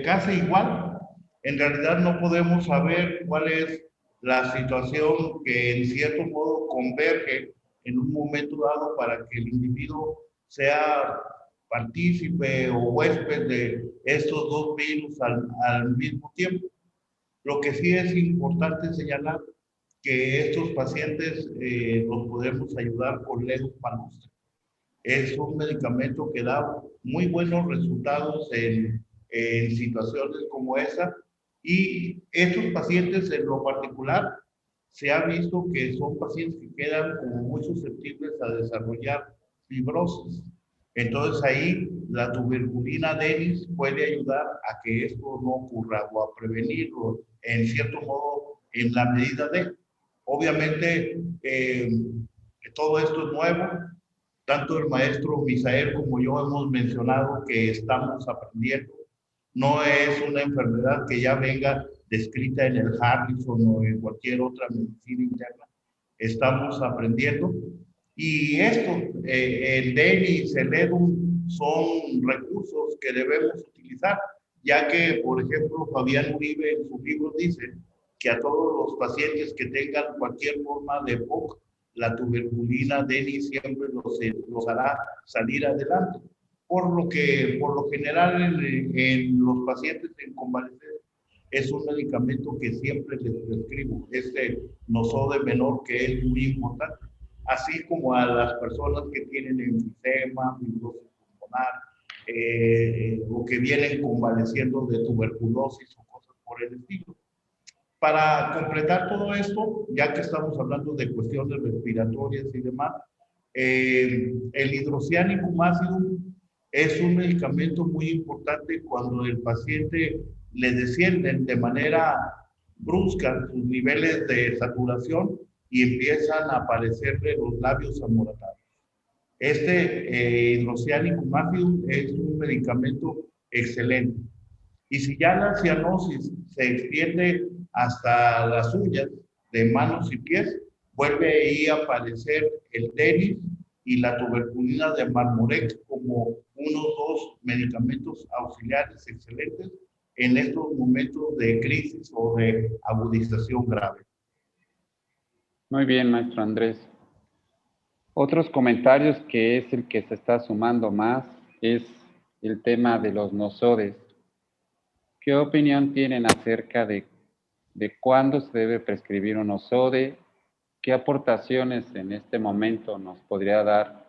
casi igual. En realidad no podemos saber cuál es la situación que en cierto modo converge en un momento dado para que el individuo sea partícipe o huésped de estos dos virus al mismo tiempo. Lo que sí es importante señalar que estos pacientes los podemos ayudar con levopanostra. Es un medicamento que da muy buenos resultados en situaciones como esa, y estos pacientes en lo particular se ha visto que son pacientes que quedan como muy susceptibles a desarrollar fibrosis. Entonces ahí la tuberculina denis puede ayudar a que esto no ocurra o a prevenirlo en cierto modo en la medida de. Obviamente todo esto es nuevo. Tanto el maestro Misael como yo hemos mencionado que estamos aprendiendo. No es una enfermedad que ya venga descrita en el Harrison o en cualquier otra medicina interna. Estamos aprendiendo. Y esto, el DENIS, el EDUM, son recursos que debemos utilizar, ya que, por ejemplo, Fabián Uribe en su libro dice que a todos los pacientes que tengan cualquier forma de POC, la tuberculina DENIS siempre los hará salir adelante. Por lo general en los pacientes en convalecencia es un medicamento que siempre les prescribo, este nosode menor, que es muy importante, así como a las personas que tienen enfisema, fibrosis pulmonar, o que vienen convaleciendo de tuberculosis o cosas por el estilo. Para completar todo esto, ya que estamos hablando de cuestiones respiratorias y demás, el hidroxiánico ácido es un medicamento muy importante cuando el paciente le descienden de manera brusca sus niveles de saturación y empiezan a aparecerle los labios amoratados. Este hidroxiánico ácido es un medicamento excelente. Y si ya la cianosis se extiende hasta las uñas de manos y pies, vuelve ahí a aparecer el DENIS y la tuberculina de Marmorex como unos dos medicamentos auxiliares excelentes en estos momentos de crisis o de agudización grave. Muy bien, maestro Andrés. Otros comentarios que es el que se está sumando más es el tema de los nosodes. ¿Qué opinión tienen acerca de cuándo se debe prescribir un nosode? ¿Qué aportaciones en este momento nos podría dar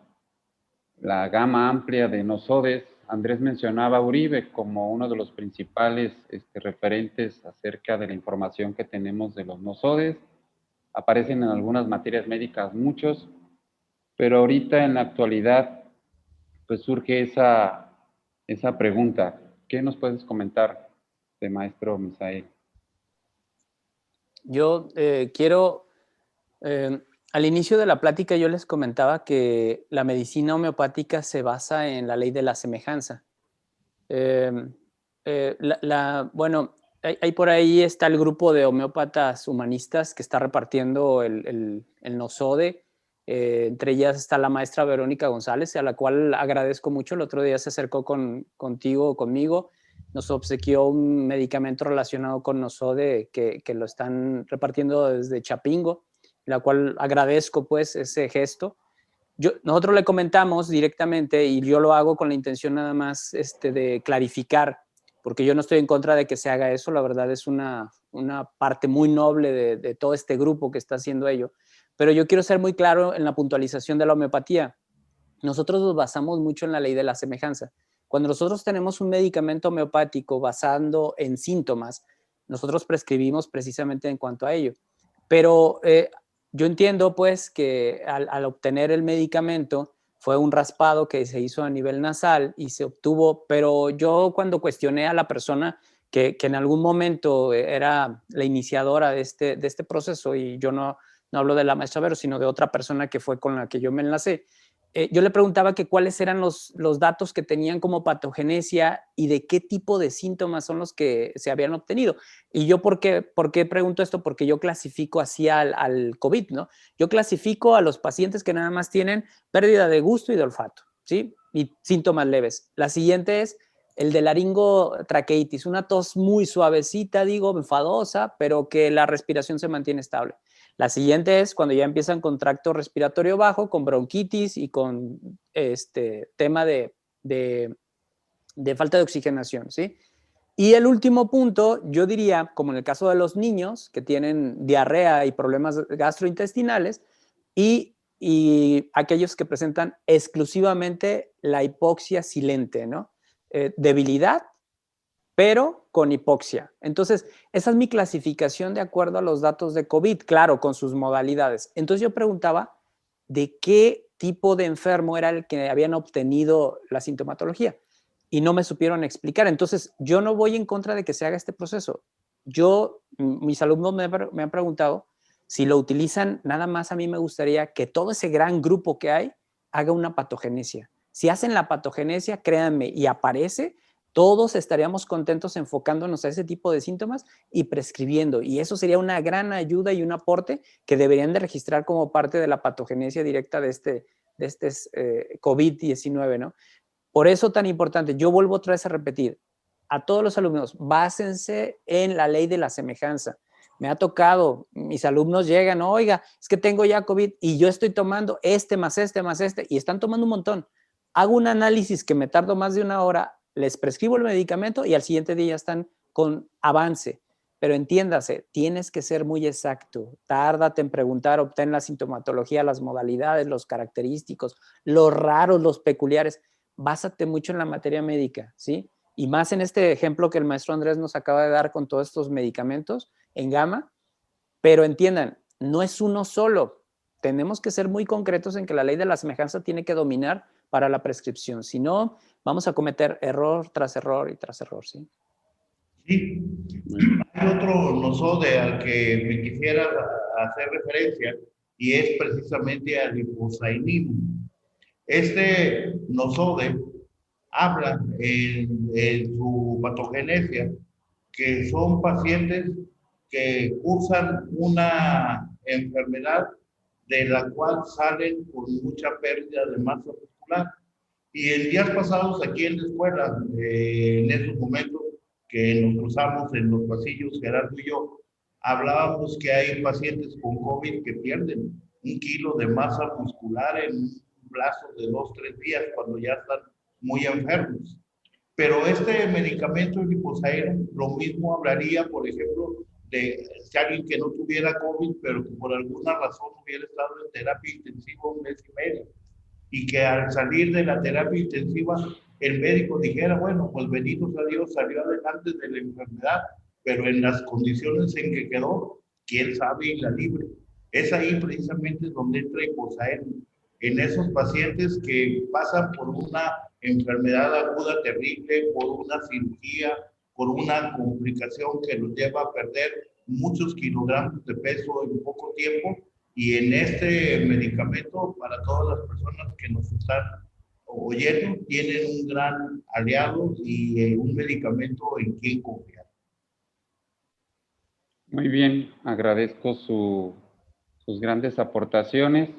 la gama amplia de nosodes? Andrés mencionaba a Uribe como uno de los principales referentes acerca de la información que tenemos de los nosodes. Aparecen en algunas materias médicas muchos, pero ahorita en la actualidad pues surge esa pregunta. ¿Qué nos puedes comentar de maestro Misael? Yo quiero, al inicio de la plática yo les comentaba que la medicina homeopática se basa en la ley de la semejanza. Bueno, hay por ahí está el grupo de homeópatas humanistas que está repartiendo el nosode. Entre ellas está la maestra Verónica González, a la cual agradezco mucho. El otro día se acercó conmigo, nos obsequió un medicamento relacionado con nosode que lo están repartiendo desde Chapingo, la cual agradezco pues ese gesto. Nosotros le comentamos directamente, y yo lo hago con la intención nada más de clarificar, porque yo no estoy en contra de que se haga eso. La verdad es una parte muy noble de todo este grupo que está haciendo ello, pero yo quiero ser muy claro en la puntualización de la homeopatía. Nosotros nos basamos mucho en la ley de la semejanza. Cuando nosotros tenemos un medicamento homeopático basando en síntomas, nosotros prescribimos precisamente en cuanto a ello. Pero yo entiendo pues que al obtener el medicamento fue un raspado que se hizo a nivel nasal y se obtuvo, pero yo cuando cuestioné a la persona que en algún momento era la iniciadora de este proceso, y yo no hablo de la maestra Vero, sino de otra persona que fue con la que yo me enlacé. Yo le preguntaba que cuáles eran los datos que tenían como patogenesia y de qué tipo de síntomas son los que se habían obtenido. Y yo, ¿por qué pregunto esto? Porque yo clasifico así al COVID, ¿no? Yo clasifico a los pacientes que nada más tienen pérdida de gusto y de olfato, ¿sí? Y síntomas leves. La siguiente es el de laringotraqueitis, una tos muy suavecita, digo, enfadosa, pero que la respiración se mantiene estable. La siguiente es cuando ya empiezan con tracto respiratorio bajo, con bronquitis y con tema de falta de oxigenación, ¿sí? Y el último punto, yo diría, como en el caso de los niños que tienen diarrea y problemas gastrointestinales, y aquellos que presentan exclusivamente la hipoxia silente, ¿no? Debilidad, pero con hipoxia. Entonces, esa es mi clasificación de acuerdo a los datos de COVID, claro, con sus modalidades. Entonces yo preguntaba de qué tipo de enfermo era el que habían obtenido la sintomatología y no me supieron explicar. Entonces, yo no voy en contra de que se haga este proceso. Mis alumnos me han preguntado si lo utilizan, nada más a mí me gustaría que todo ese gran grupo que hay haga una patogenesia. Si hacen la patogenesia, créanme, y aparece, todos estaríamos contentos enfocándonos a ese tipo de síntomas y prescribiendo. Y eso sería una gran ayuda y un aporte que deberían de registrar como parte de la patogenesia directa de este COVID-19, ¿no? Por eso tan importante, yo vuelvo otra vez a repetir, a todos los alumnos, básense en la ley de la semejanza. Me ha tocado, mis alumnos llegan, oiga, es que tengo ya COVID y yo estoy tomando más este, y están tomando un montón. Hago un análisis que me tardo más de una hora, les prescribo el medicamento y al siguiente día ya están con avance. Pero entiéndase, tienes que ser muy exacto. Tárdate en preguntar, obtén la sintomatología, las modalidades, los característicos, los raros, los peculiares. Básate mucho en la materia médica, ¿sí? Y más en este ejemplo que el maestro Andrés nos acaba de dar con todos estos medicamentos en gama. Pero entiendan, no es uno solo. Tenemos que ser muy concretos en que la ley de la semejanza tiene que dominar para la prescripción. Si no, vamos a cometer error tras error y tras error, ¿sí? Sí, hay otro nosode al que me quisiera hacer referencia y es precisamente al lipozainismo. Este nosode habla en su patogenesia que son pacientes que cursan una enfermedad de la cual salen con mucha pérdida de masa muscular. Y en días pasados aquí en la escuela, en esos momentos que nos cruzamos en los pasillos, Gerardo y yo, hablábamos que hay pacientes con COVID que pierden 1 kilo de masa muscular en un plazo de 2-3 días cuando ya están muy enfermos. Pero este medicamento, el liposaero, lo mismo hablaría, por ejemplo, de si alguien que no tuviera COVID, pero que por alguna razón hubiera estado en terapia intensiva 1 mes y medio, y que al salir de la terapia intensiva, el médico dijera, bueno, pues bendito sea Dios, salió adelante de la enfermedad, pero en las condiciones en que quedó, quién sabe y la libre. Es ahí precisamente donde entra liposaero, en esos pacientes que pasan por una enfermedad aguda terrible, por una cirugía, por una complicación que los lleva a perder muchos kilogramos de peso en poco tiempo. Y en este medicamento, para todas las personas que nos están oyendo, tienen un gran aliado y un medicamento en quien confiar. Muy bien, agradezco sus grandes aportaciones.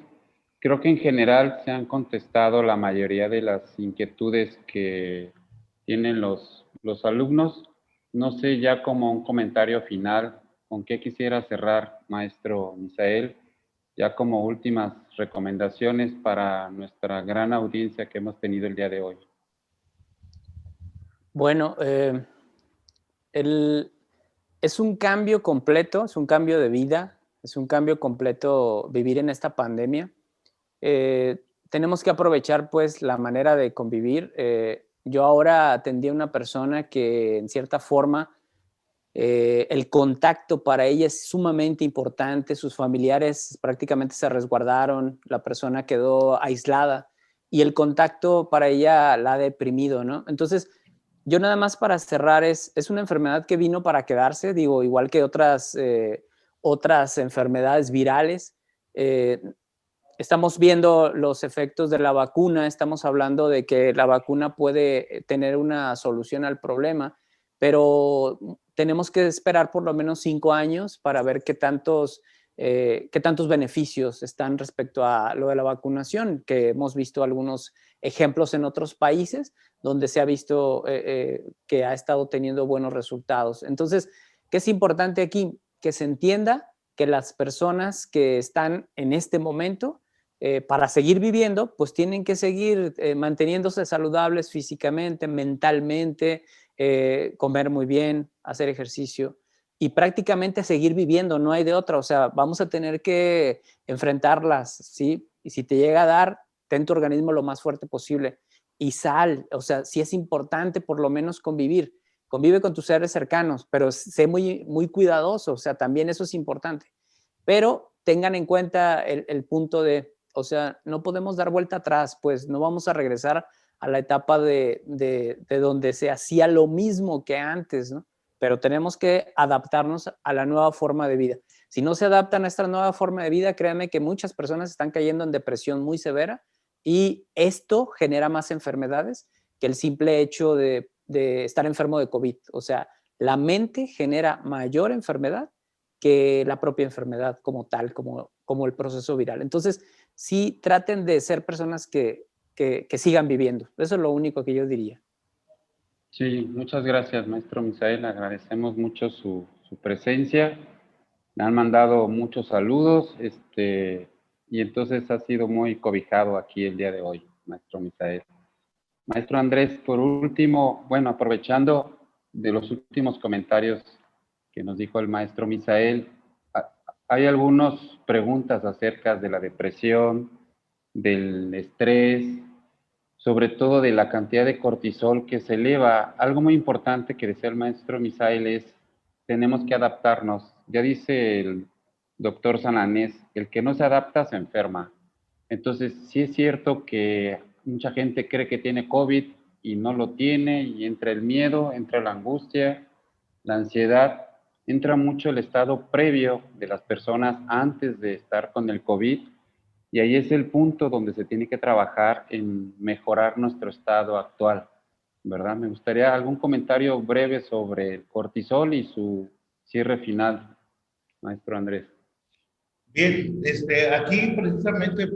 Creo que en general se han contestado la mayoría de las inquietudes que tienen los alumnos. No sé, ya como un comentario final, ¿con qué quisiera cerrar, maestro Misael? Ya como últimas recomendaciones para nuestra gran audiencia que hemos tenido el día de hoy. Bueno, es un cambio completo, es un cambio de vida, es un cambio completo vivir en esta pandemia. Tenemos que aprovechar pues la manera de convivir. Yo ahora atendí a una persona que en cierta forma el contacto para ella es sumamente importante, sus familiares prácticamente se resguardaron, la persona quedó aislada y el contacto para ella la ha deprimido, ¿no? Entonces, Yo nada más para cerrar, es una enfermedad que vino para quedarse, digo, igual que otras enfermedades virales. Estamos viendo los efectos de la vacuna, estamos hablando de que la vacuna puede tener una solución al problema, pero tenemos que esperar por lo menos 5 años para ver qué tantos beneficios están respecto a lo de la vacunación, que hemos visto algunos ejemplos en otros países donde se ha visto que ha estado teniendo buenos resultados. Entonces, ¿qué es importante aquí? Que se entienda que las personas que están en este momento para seguir viviendo, pues tienen que seguir manteniéndose saludables físicamente, mentalmente, comer muy bien, hacer ejercicio y prácticamente seguir viviendo, no hay de otra. O sea, vamos a tener que enfrentarlas, ¿sí? Y si te llega a dar, ten tu organismo lo más fuerte posible y sal. O sea, sí es importante por lo menos convivir. Convive con tus seres cercanos, pero sé muy, muy cuidadoso. O sea, también eso es importante. Pero tengan en cuenta el punto de, o sea, no podemos dar vuelta atrás, pues no vamos a regresar a la etapa de donde se hacía lo mismo que antes, ¿no? Pero tenemos que adaptarnos a la nueva forma de vida. Si no se adaptan a esta nueva forma de vida, créanme que muchas personas están cayendo en depresión muy severa y esto genera más enfermedades que el simple hecho de estar enfermo de COVID. O sea, la mente genera mayor enfermedad que la propia enfermedad como tal, como el proceso viral. Entonces, sí traten de ser personas que sigan viviendo. Eso es lo único que yo diría. Sí, muchas gracias, maestro Misael. Agradecemos mucho su presencia. Me han mandado muchos saludos, y entonces ha sido muy cobijado aquí el día de hoy, maestro Misael. Maestro Andrés, por último, bueno, aprovechando de los últimos comentarios que nos dijo el maestro Misael, hay algunas preguntas acerca de la depresión, del estrés, sobre todo de la cantidad de cortisol que se eleva. Algo muy importante que decía el maestro Misael es, tenemos que adaptarnos. Ya dice el doctor Sananés, el que no se adapta se enferma. Entonces, sí es cierto que mucha gente cree que tiene COVID y no lo tiene, y entra el miedo, entra la angustia, la ansiedad, entra mucho el estado previo de las personas antes de estar con el COVID, y ahí es el punto donde se tiene que trabajar en mejorar nuestro estado actual, ¿verdad? Me gustaría algún comentario breve sobre el cortisol y su cierre final, maestro Andrés. Bien, aquí precisamente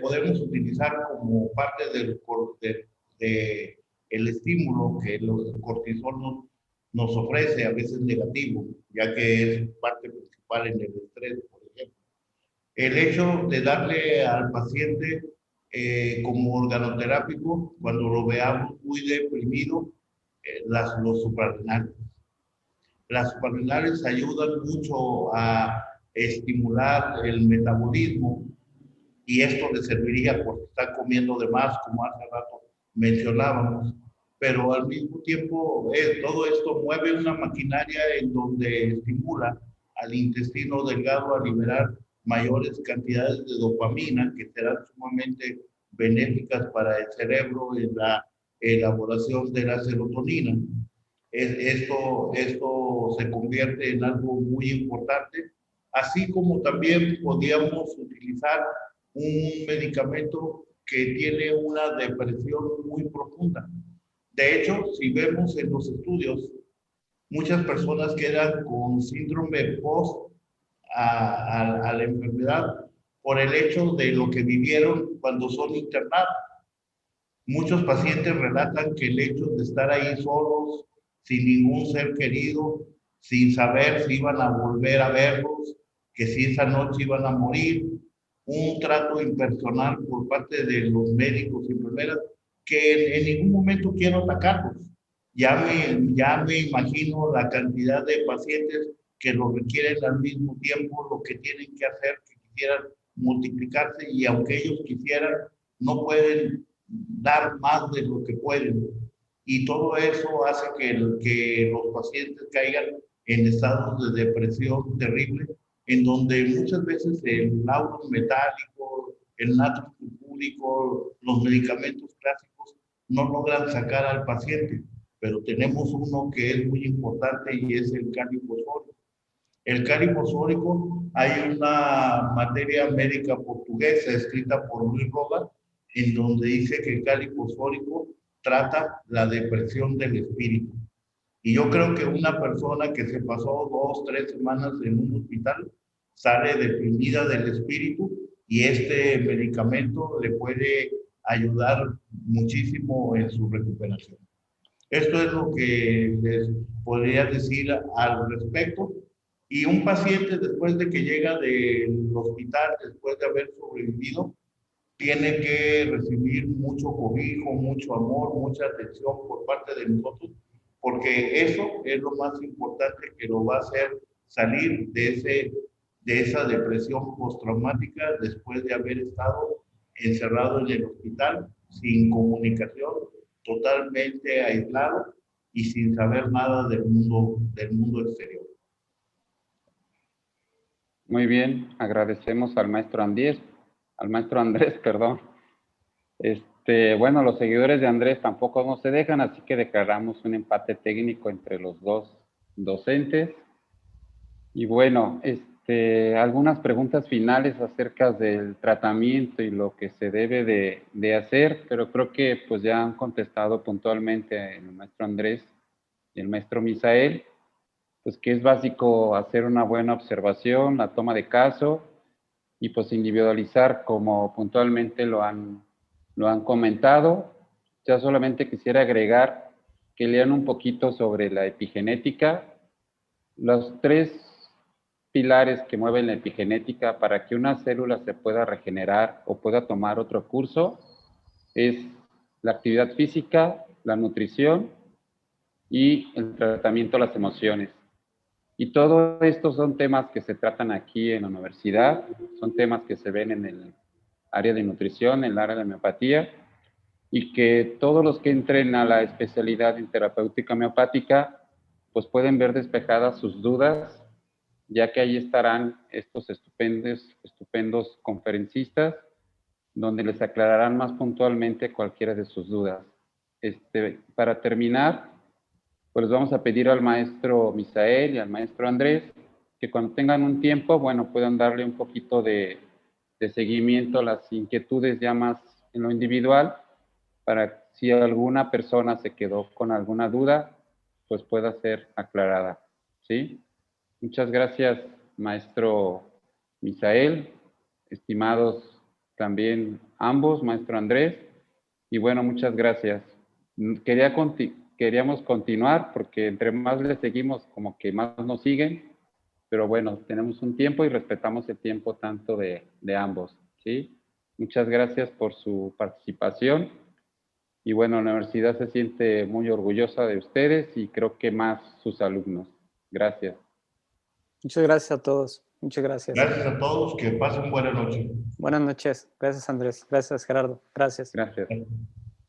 podemos utilizar como parte de el estímulo que el cortisol nos ofrece, a veces negativo, ya que es parte principal en el estrés, por ejemplo. El hecho de darle al paciente como organoterápico, cuando lo veamos muy deprimido, los suprarrenales. Las suprarrenales ayudan mucho a estimular el metabolismo y esto le serviría porque está comiendo de más, como hace rato mencionábamos. Pero al mismo tiempo, todo esto mueve una maquinaria en donde estimula al intestino delgado a liberar mayores cantidades de dopamina que serán sumamente benéficas para el cerebro en la elaboración de la serotonina. Esto se convierte en algo muy importante, así como también podíamos utilizar un medicamento que tiene una depresión muy profunda. De hecho, si vemos en los estudios, muchas personas quedan con síndrome post a la enfermedad por el hecho de lo que vivieron cuando son internados. Muchos pacientes relatan que el hecho de estar ahí solos, sin ningún ser querido, sin saber si iban a volver a verlos, que si esa noche iban a morir, un trato impersonal por parte de los médicos y enfermeras, que en ningún momento quiero atacarlos. Ya me imagino la cantidad de pacientes que lo requieren al mismo tiempo, lo que tienen que hacer, que quisieran multiplicarse y aunque ellos quisieran, no pueden dar más de lo que pueden. Y todo eso hace que los pacientes caigan en estados de depresión terrible, en donde muchas veces el lauro metálico, el natrio sulfúrico, los medicamentos clásicos no logran sacar al paciente, pero tenemos uno que es muy importante y es el cáliz fosfórico. El cáliz fosfórico, hay una materia médica portuguesa escrita por Luis Roga, en donde dice que el cáliz fosfórico trata la depresión del espíritu. Y yo creo que una persona que se pasó 2, 3 semanas en un hospital sale deprimida del espíritu y este medicamento le puede ayudar muchísimo en su recuperación. Esto es lo que les podría decir al respecto. Y un paciente después de que llega del hospital, después de haber sobrevivido, tiene que recibir mucho cobijo, mucho amor, mucha atención por parte de nosotros, porque eso es lo más importante que lo va a hacer salir de esa depresión postraumática después de haber estado encerrado en el hospital, sin comunicación, totalmente aislado y sin saber nada del mundo exterior. Muy bien, agradecemos al maestro Andrés, perdón. Bueno, los seguidores de Andrés tampoco no se dejan, así que declaramos un empate técnico entre los dos docentes. Y bueno, algunas preguntas finales acerca del tratamiento y lo que se debe de hacer, pero creo que pues ya han contestado puntualmente el maestro Andrés y el maestro Misael, pues que es básico hacer una buena observación, la toma de caso y pues individualizar como puntualmente lo han comentado. Ya solamente quisiera agregar que lean un poquito sobre la epigenética, los 3 pilares que mueven la epigenética para que una célula se pueda regenerar o pueda tomar otro curso es la actividad física, la nutrición y el tratamiento de las emociones. Y todo esto son temas que se tratan aquí en la universidad, son temas que se ven en el área de nutrición, en el área de homeopatía, y que todos los que entren a la especialidad en terapéutica homeopática, pues pueden ver despejadas sus dudas, ya que ahí estarán estos estupendos conferencistas, donde les aclararán más puntualmente cualquiera de sus dudas. Para terminar, pues les vamos a pedir al maestro Misael y al maestro Andrés que cuando tengan un tiempo, bueno, puedan darle un poquito de seguimiento a las inquietudes ya más en lo individual, para si alguna persona se quedó con alguna duda, pues pueda ser aclarada, ¿sí? Muchas gracias, maestro Misael, estimados también ambos, maestro Andrés, y bueno, muchas gracias. Queríamos continuar porque entre más le seguimos, como que más nos siguen, pero bueno, tenemos un tiempo y respetamos el tiempo tanto de ambos, ¿sí? Muchas gracias por su participación. Y bueno, la universidad se siente muy orgullosa de ustedes y creo que más sus alumnos. Gracias. Muchas gracias a todos. Muchas gracias. Gracias a todos, que pasen buena noche. Buenas noches. Gracias, Andrés. Gracias, Gerardo. Gracias. Gracias.